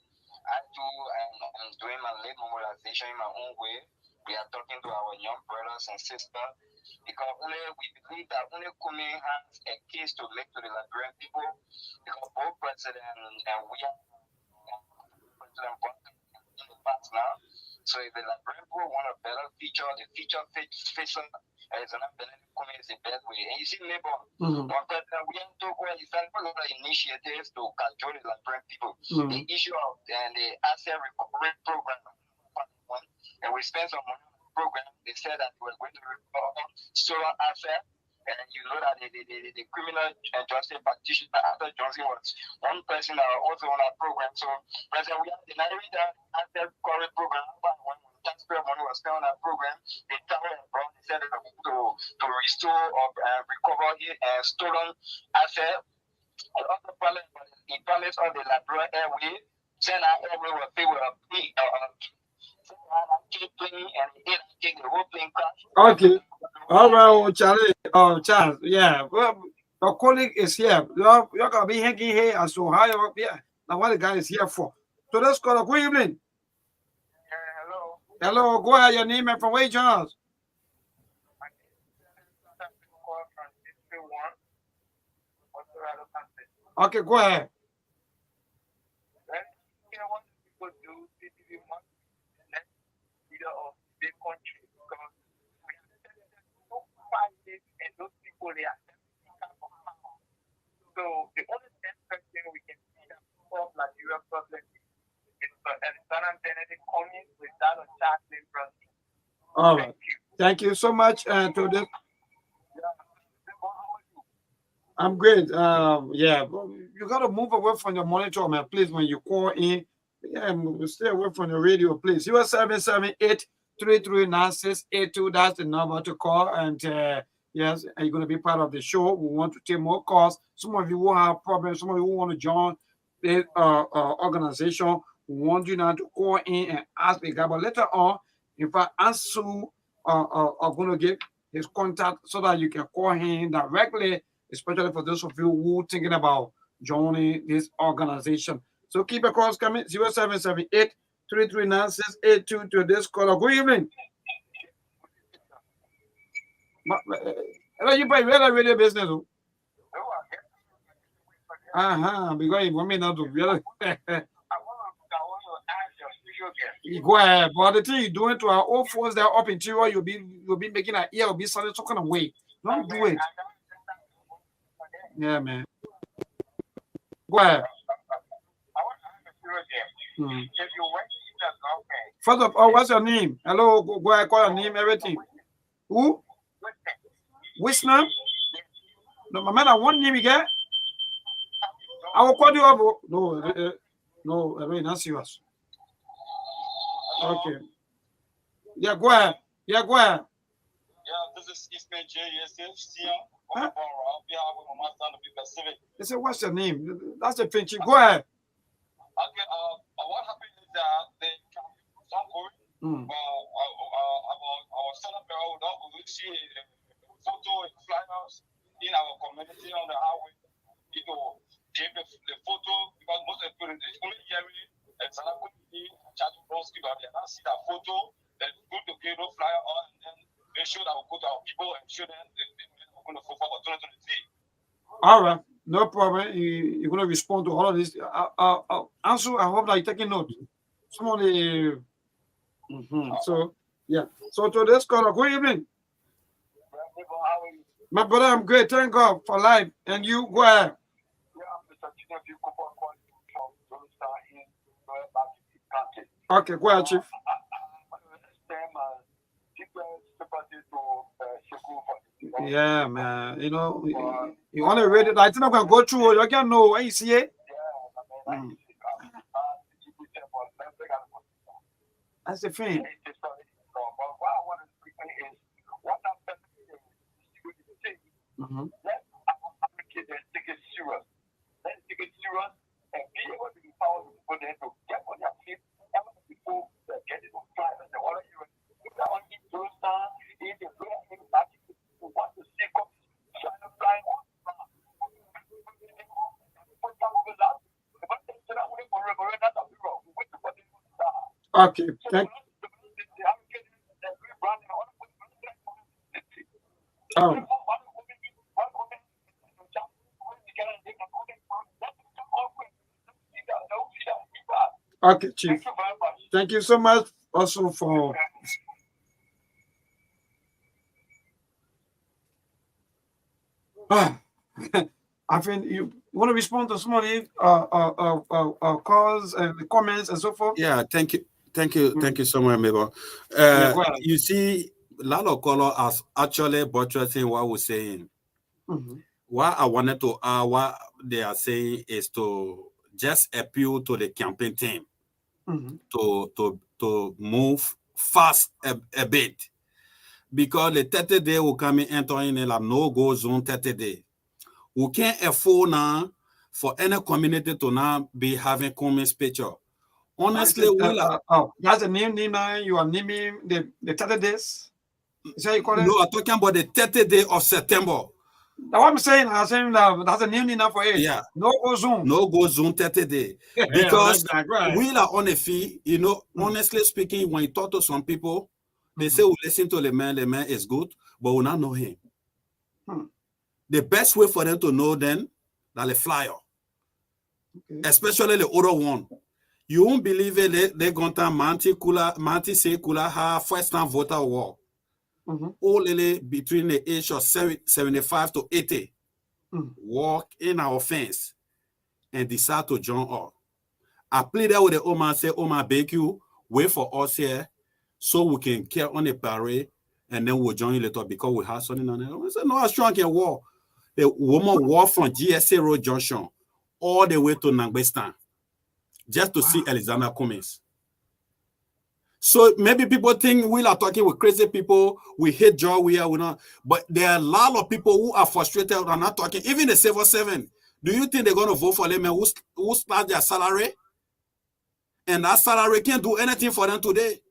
I'm doing my late mobilization in my own way. We are talking to our young brothers and sisters because we believe that only Kumi has a case to make to the Liberian people because both president and we are president in the past now. So if the Liberian people want a better future, the future facing Arizona Bility coming is the best way. And you see, neighbor, one person we have to go and send a lot of initiatives to control the Liberian people. The issue of the asset recovery program, and we spent some money on the program. They said that we were going to recover solar asset. And you know that the criminal justice practitioner after Johnson was one person that was also on our program. So, President, we have the Nigerian asset recovery program. When taxpayer money was spent on our program, they traveled abroad. They said to restore or recover stolen asset. And also, the palace of the Liberia Airway, send our airway will pay with a plane, and the whole plane crash. Okay. All right, Charlie. Oh, Charles. Yeah. Well, your colleague is here. You're gonna be hanging here as to how you yeah. Now what the guy is here for. So let's call. Good evening. Hello. Hello. Go ahead. Your name and from where you join us. Okay, go ahead. So the only thing we can see that solve Nigerian problem is Alexander Benedict coming without a charging process. All right. Thank you so much. To this. I'm great. Yeah, you gotta move away from your monitor, man. Please, when you call in, yeah, stay away from the radio, please. 0778-339682. That's the number to call. And yes, and you're gonna be part of the show. We want to take more calls. Some of you will have problems. Some of you will want to join the organization. We want you now to call in and ask the guy. But later on, if I Ansu are gonna get his contact so that you can call him directly, especially for those of you who are thinking about joining this organization. So keep a calls coming, 0778-339682 to this caller. Good evening. Hello, you buy real radio business. Because you want me not to really. Go ahead, but the thing you're doing to our old folks that are up interior, you'll be making an ear, will be sounding some kind of way. Don't do it. Yeah, man. Go ahead. First of all, what's your name? Hello, go ahead, call your name, everything. Who? Wisdom? No, my man, I want name again. I will call you up. No, I mean, not serious. Okay. Yeah, go ahead. Yeah, this is Ismail J. Huh? They said, what's your name? That's the Finch. Go ahead. Okay, what happened is that some good, our senator will see a photo and flyers in our community on the highway. You know, give the photo because most of the people only hear me and some community chat to those people. They not see that photo, then go to get no flyer on, and then they show that we go to our people and show them we're going to for 2023. All right, no problem. You're going to respond to all of this. Ansu, I hope that you're taking note. Some of the. So, yeah. So, to this caller, good evening. My brother, I'm great. Thank God for life. And you, go ahead. Okay, go ahead, Chief. Yeah, man. You know, you want to read it. I think I'm going to go through it. You can know when you see it. That's the thing. Okay, thank you. Oh. Okay, Chief. Thank you so much also for I think you want to respond to some of the calls and comments and so forth. Yeah, thank you so much, Mabel. Yeah, go ahead. You see, a lot of color as actually buttressing what we're saying. What I wanted to what they are saying is to just appeal to the campaign team to move fast a bit, because the 30 day will come in entering in a no-go zone 30 day. We can't afford now for any community to now be having comments picture. Honestly, that's the name you are naming the 30 days. Is that you call it? No, I'm talking about the 30th day of September. Now what I'm saying that's a new name for it. Yeah. No go zone. No go zone 30 day. Because we are on a fee, honestly speaking, when you talk to some people, they say we listen to the man is good, but we not know him. The best way for them to know them, that the flyer. Especially the other one. You won't believe it, they're going to Manti Sekula have first time voter war. Only between the age of 75 to 80 walk in our fence and decide to join us. I played that with the Oma, say, Oma, beg you, wait for us here so we can care on the parade and then we'll join you later because we have something on it. I said, no, I strong can walk. The woman walk from GSA Road Junction all the way to Nangbestan just to see Alexander Cummings. So maybe people think we are talking with crazy people, we hate joy, we not. But there are a lot of people who are frustrated and not talking. Even the Civil 7, do you think they're going to vote for them and who start their salary? And that salary can't do anything for them today.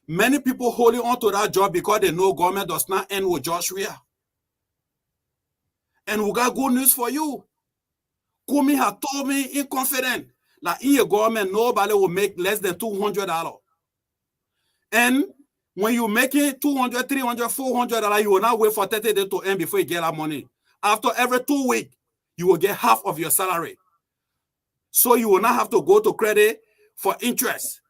Many people holding on to that job because they know government does not end with Joshua. And we got good news for you. Kumi has told me in confidence that in your government, nobody will make less than $200. And when you make it $200, $300, $400, you will not wait for 30 days to end before you get that money. After every 2 weeks, you will get half of your salary. So you will not have to go to credit for interest.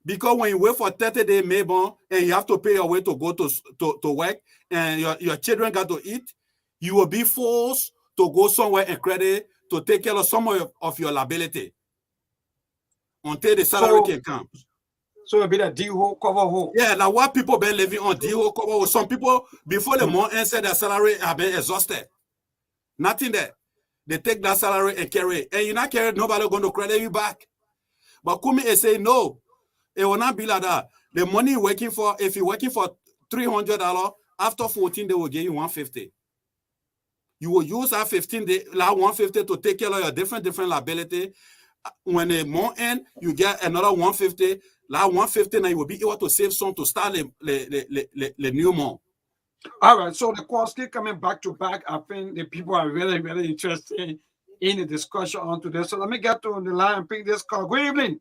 Because when you wait for 30 days, maybe, and you have to pay your way to go to work, and your children got to eat, you will be forced to go somewhere and credit to take care of some of your liability until the salary can come. So it'll be that D-hole, cover hole. Yeah, now what people been living on D-hole, cover hole. Some people, before the month end, said their salary have been exhausted. Nothing there. They take that salary and carry it. And you're not carrying, nobody going to credit you back. But Kumi is saying, no, it will not be like that. The money you're working for, if you're working for $300, after 14 they will give you $150. You will use that 15 day, like $150 to take care of your different liability. When the month end, you get another $150. Like $150, now you will be able to save some to start the new month. All right, so the calls keep coming back to back. I think the people are really, really interested in the discussion on today. So let me get to the line and pick this call. Good evening.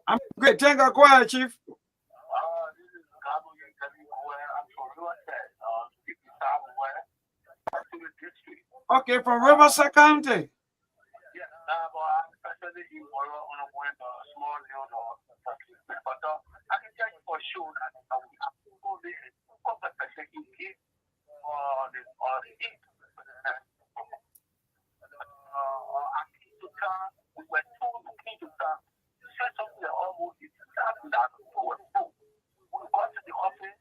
I'm great. Thank you. Go ahead, Chief. Okay, from Riverside County. I can tell you for sure that we have to go there and come back and take it or the heat. We were told to keep it down. Said something that almost is that we got to the office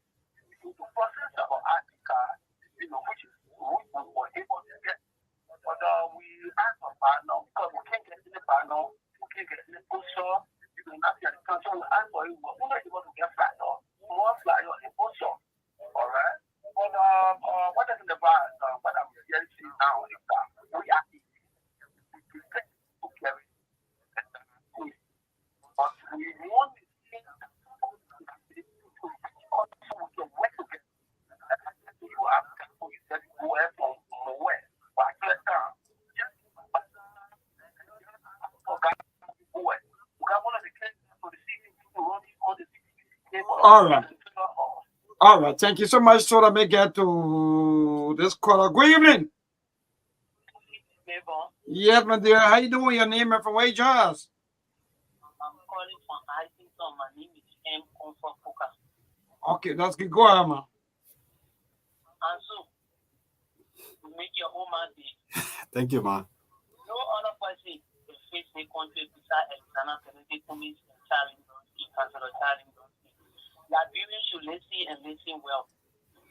to process our ID card, which is we were able to get. But we asked for partner because we can't get any partner, we can't get any poster. Not get the country and for you, but we're not able to get flat or more fly or imposter. All right. But what is in the bad? What I'm hearing now is that we are to carry, but we want to see also we can work together. You have to get where from where, but just All right. Thank you so much. So let me get to this caller. Good evening. Yes, my dear. How you doing? Your name and from where you join us? I'm calling from Islington. My name is M. Comfort Focus. Okay, that's good. Go ahead, man. And so make your own man day. Thank you, ma. No other person will face the country beside Alexander Kennedy Cummings and Charlie Donski, Councilor Charlie Donski. Liberians should listen and listen well.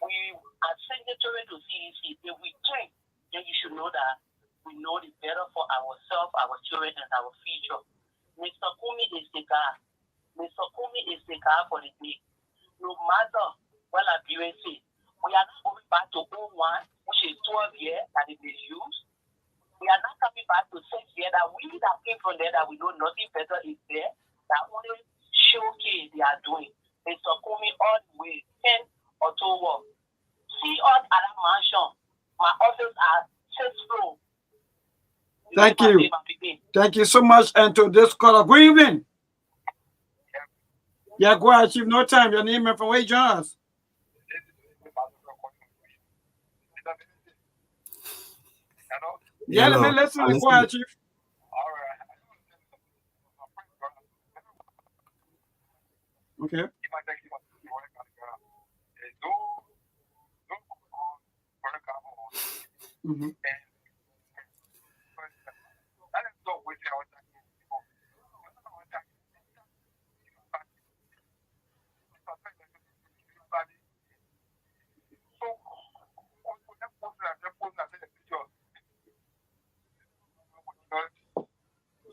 We are signatory to CDC. If we drink, then you should know that we know the better for ourselves, our children, and our future. Mr. Kumi is the guy. Mr. Kumi is the guy for the day. No matter what Liberians say, we are not going back to 01, which is 12 years that it is used. We are not coming back to 6 years that we that came from there that we know nothing better is there. That only showcase they are doing. Mr. Kumi all the way 10 October. See us at that mansion. My office are 6th floor. Thank you. Thank you so much. And to this caller, good evening. Yeah, go ahead, Chief. No time. Your name and from where you join us. Yeah, let me listen. Go ahead, Chief. Okay. Mm-hmm.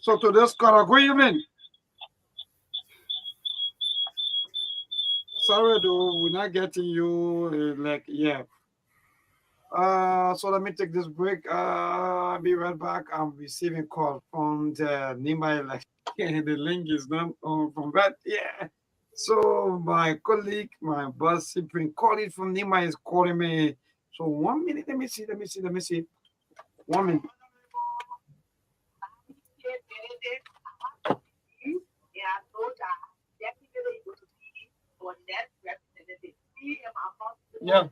So to this caller, good evening. Sorry, though, we're not getting you. So let me take this break. I'll be right back. I'm receiving call from the Nima election. The link is not on from that. Yeah. So my colleague, my boss, Cyprian colleague from Nima is calling me. So 1 minute. Let me see. 1 minute. Yeah.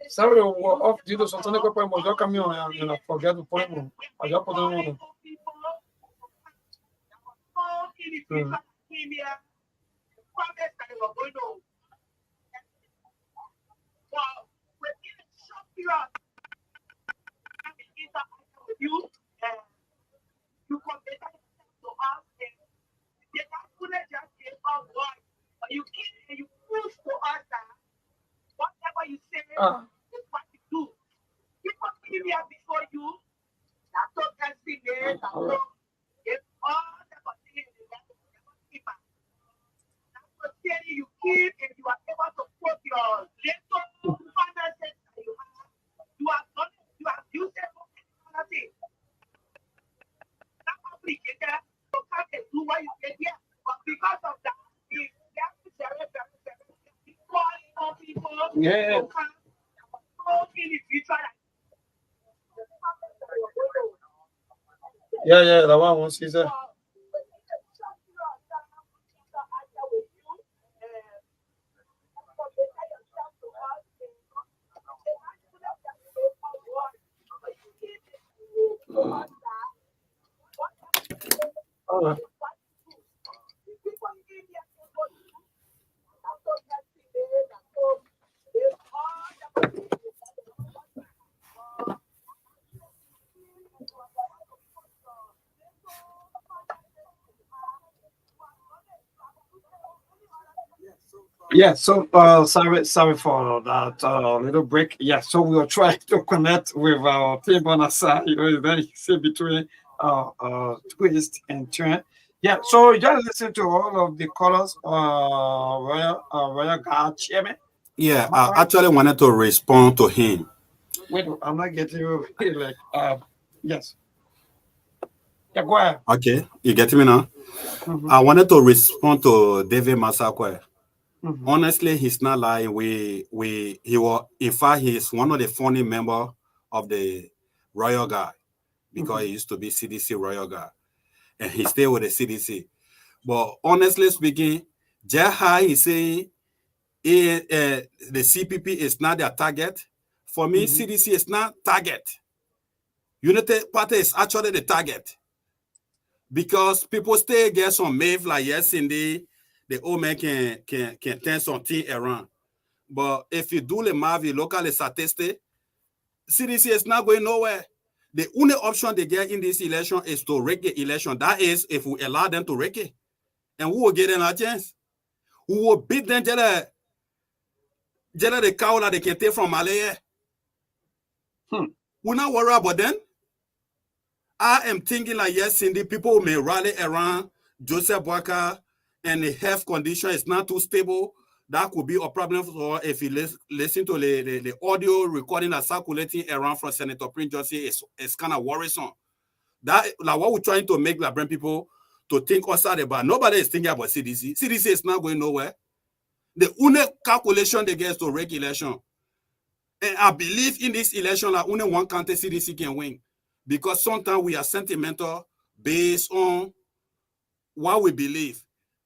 Sorry, off due to something que podemos yo cambio en la forget to put him. Allá podemos. You compare to us, they couldn't just give us one, but you push to us that whatever you say is what you do. People give here before you, that's all that's the name, that's all. If all the continuing in the keep us. That's what you keep if you are able to put your little finances that you have. You have done it, you have used it for anything. Complicated, so can't do what you get here. But because of that, it's very people. Yeah. Yeah, the one wants is all right. Yeah, so sorry for that little break. Yeah, so we are trying to connect with our table on our side, then you see between twist and turn. Yeah, so just listen to all of the callers, Royal Guard Chairman. Yeah, I actually wanted to respond to him. Wait, I'm not getting you yes. Yeah, go ahead. Okay, you get me now? Mm-hmm. I wanted to respond to David Masakwe. Mm-hmm. Honestly, he's not lying. In fact, he's one of the founding members of the Royal Guard because he used to be CDC Royal Guard, and he stayed with the CDC. But honestly speaking, Jahai is saying the CPP is not their target. For me, CDC is not target. Unity Party is actually the target because people still get some mave like yesterday. The old man can turn something around. But if you do the math, you look at the statistics, CDC is not going nowhere. The only option they get in this election is to rig the election. That is, if we allow them to rig it. And who will get them a chance? Who will beat them to the cow that they can take from Malaya? We're not worried about them. I am thinking like, yes, Cindy, people may rally around Joseph Boakai and the health condition is not too stable. That could be a problem for if you listen to the audio recording that's circulating around from Senator Prince Johnson. It's kind of worrisome. That like what we're trying to make like bring people to think outside about. Nobody is thinking about CDC. CDC is not going nowhere. The only calculation they get is to rig election. And I believe in this election like only one county CDC can win. Because sometimes we are sentimental based on what we believe.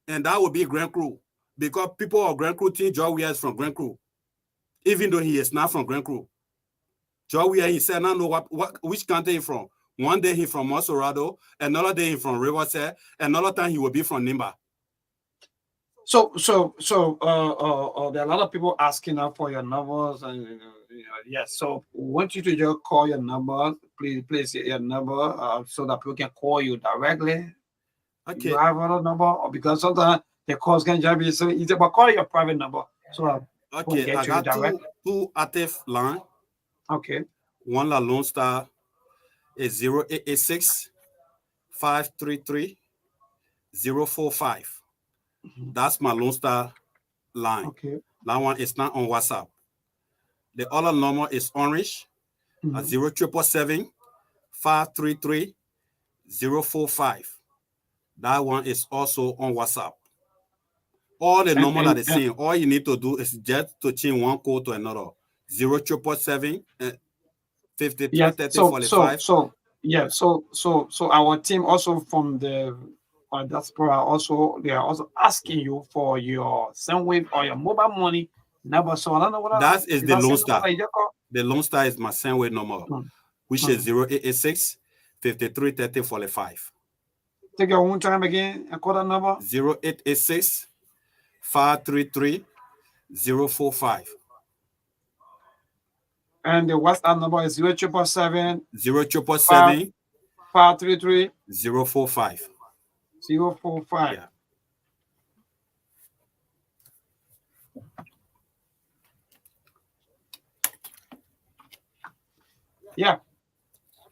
And that would be Grand Cru. Because people of Grand Cru think Joe Weir is from Grand Cru. Even though he is not from Grand Cru. Joe Weir, he said, I don't know which county he's from. One day he's from Monserrado, another day he's from Riverside, another time he will be from Nimba. So there are a lot of people asking up for your numbers, and yes. So we want you to just call your number. Please place your number so that people can call you directly. Okay. You have another number, or because sometimes the calls can just be so easy, but call your private number so okay, get I you got two active line. Okay. One La Lone Star is 0886 533 045. That's my Lone Star line. Okay. That one is not on WhatsApp. The other number is orange at 0777 533 045. That one is also on WhatsApp. All the number that is saying, all you need to do is just to change one code to another. 0777 53 30 45. So our team also from the diaspora also they are also asking you for your SendWave or your mobile money number. So I don't know what that is the Lone Star. The Lone Star is my SendWave number, which is 0886 53 30 45. Take your one time again and call that number. 0886 533 045. And the WhatsApp number is 0777 533 045. 045. Yeah. Yeah.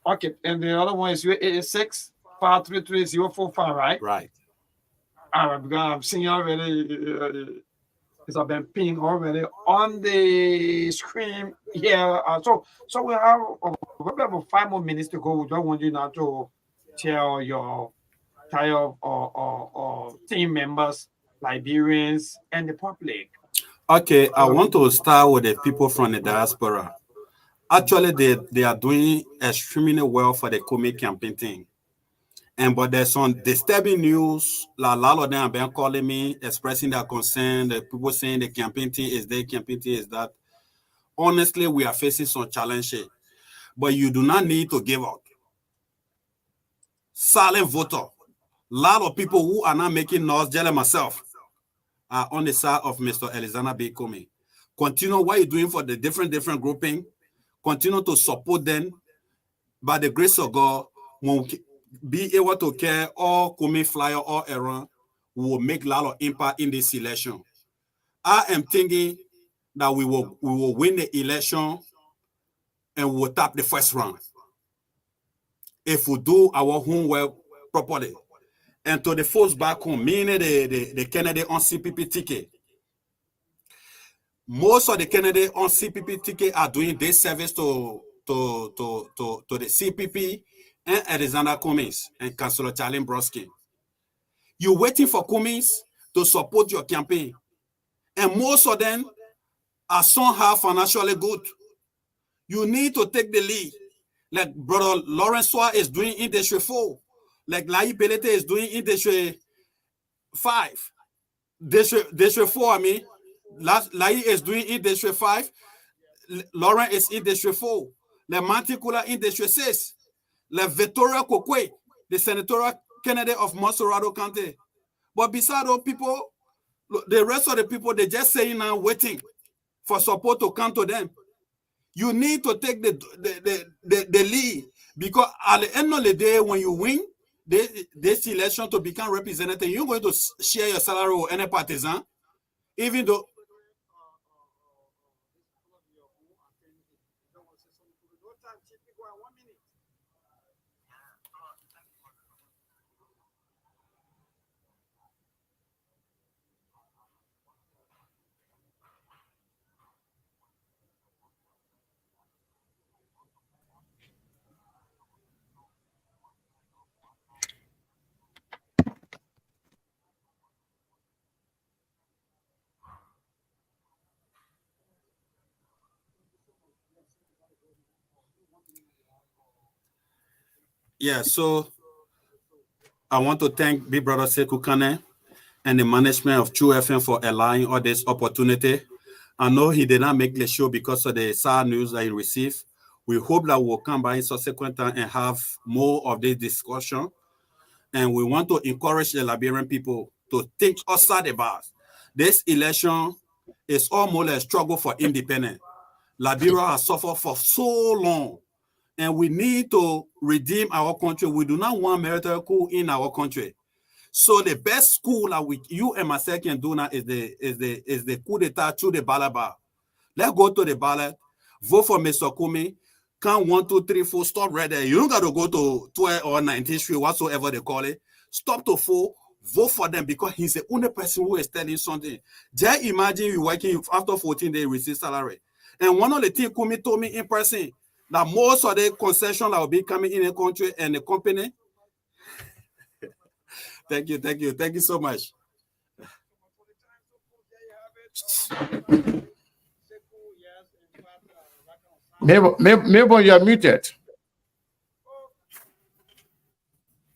Okay. And the other one is 0886 533 045, right? Right. All right, because I'm seeing already, because I've been pinged already on the screen here. So we have about 5 more minutes to go. We don't want you now to tell your or team members, Liberians, and the public. Okay, I want to start with the people from the diaspora. Actually, they are doing extremely well for the Kumi campaign thing. But there's some disturbing news. Like a lot of them have been calling me, expressing their concern. The people saying the campaign team is there, campaign team is that. Honestly, we are facing some challenges. But you do not need to give up. Silent voter. A lot of people who are not making noise, just myself, are on the side of Mr. Alexander B. Kumi. Continue what you're doing for the different grouping. Continue to support them. By the grace of God, when we be able to carry all Kumi flyer all around, we will make a lot of impact in this election. I am thinking that we will win the election and we will tap the first round. If we do our homework properly. And to the folks back home, meaning the candidate on CPP ticket. Most of the candidates on CPP ticket are doing this service to the CPP and Alexander Cummings and Councillor Charlie Brodsky. You're waiting for Cummings to support your campaign. And most of them are somehow financially good. You need to take the lead. Like Brother Lawrence Soa is doing in District 4. Like Alieu Bility is doing in District 5. District 4, I mean. Alieu is doing in District 5. Lauren is in District 4. Le Manticula in District 6. Le Victoria Kokwe, the senatorial candidate of Monserrado County. But beside those people, the rest of the people, they're just saying now, waiting for support to come to them. You need to take the lead, because at the end of the day, when you win this election to become representative, you're going to share your salary with any partisan, even though. Yeah, so I want to thank Big Brother Sekou Kane and the management of True FM for allowing all this opportunity. I know he did not make the show because of the sad news that he received. We hope that we'll come by in subsequent time and have more of this discussion. And we want to encourage the Liberian people to think outside the box. This election is almost a struggle for independence. Liberia has suffered for so long, and we need to redeem our country. We do not want military coup in our country. So the best school that you and myself can do now is the coup d'etat through the ballot bar. Let's go to the ballot, vote for Mr. Kumi, count 1, 2, 3, 4, stop right there. You don't got to go to 12 or 19th Street, whatsoever they call it. Stop to 4, vote for them, because he's the only person who is telling something. Just imagine you working after 14 days, receive salary. And one of the things Kumi told me in person, that most of the concessions that will be coming in the country and the company. Thank you so much. Maybe you are muted.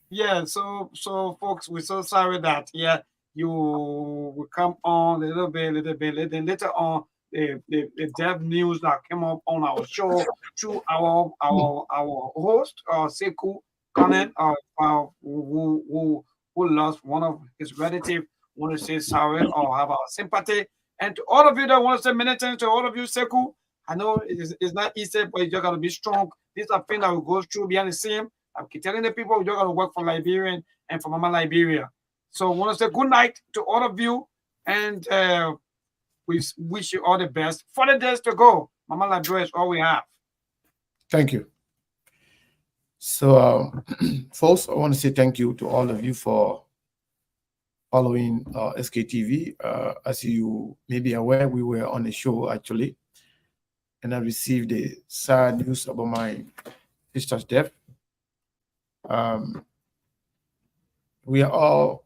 Yeah, so folks, we're so sorry that you will come on a little bit, then later on the dev news that came up on our show through our host Sekou Kane, who lost one of his relatives. Want to say sorry or have our sympathy, and to all of you that want to say many things, to all of you, Sekou, I know it's not easy, but you just gotta be strong. These are things that will go through behind the scene. I keep telling the people, you're going to work for Liberian and for Mama Liberia. So I want to say good night to all of you, and we wish you all the best for the days to go. Mama Liberia is all we have. Thank you. So, folks, I want to say thank you to all of you for following SKTV. As you may be aware, we were on a show, actually, and I received the sad news about my sister's death. We are all,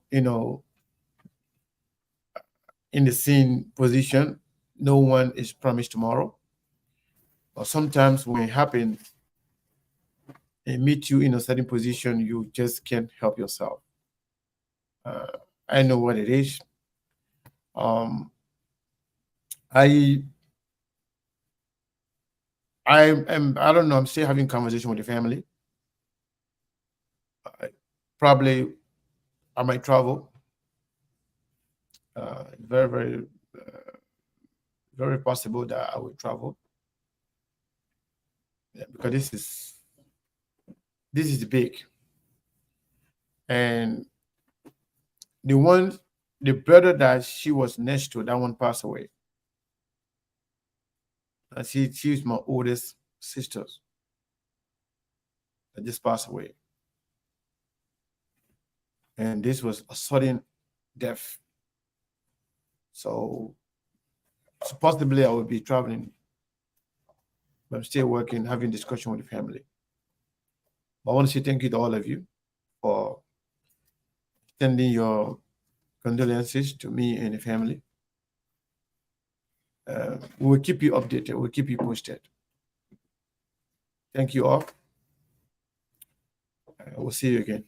in the same position. No one is promised tomorrow. But sometimes when it happens and meet you in a certain position, you just can't help yourself. I know what it is. I don't know, I'm still having conversation with the family. Probably I might travel. Very, very possible that I will travel. Yeah, because this is big. And the brother that she was next to, that one passed away. And she's my oldest sister that just passed away. And this was a sudden death. So possibly I will be traveling, but I'm still working, having discussion with the family. But I want to say thank you to all of you for sending your condolences to me and the family. We will keep you updated. We'll keep you posted. Thank you all. We'll see you again.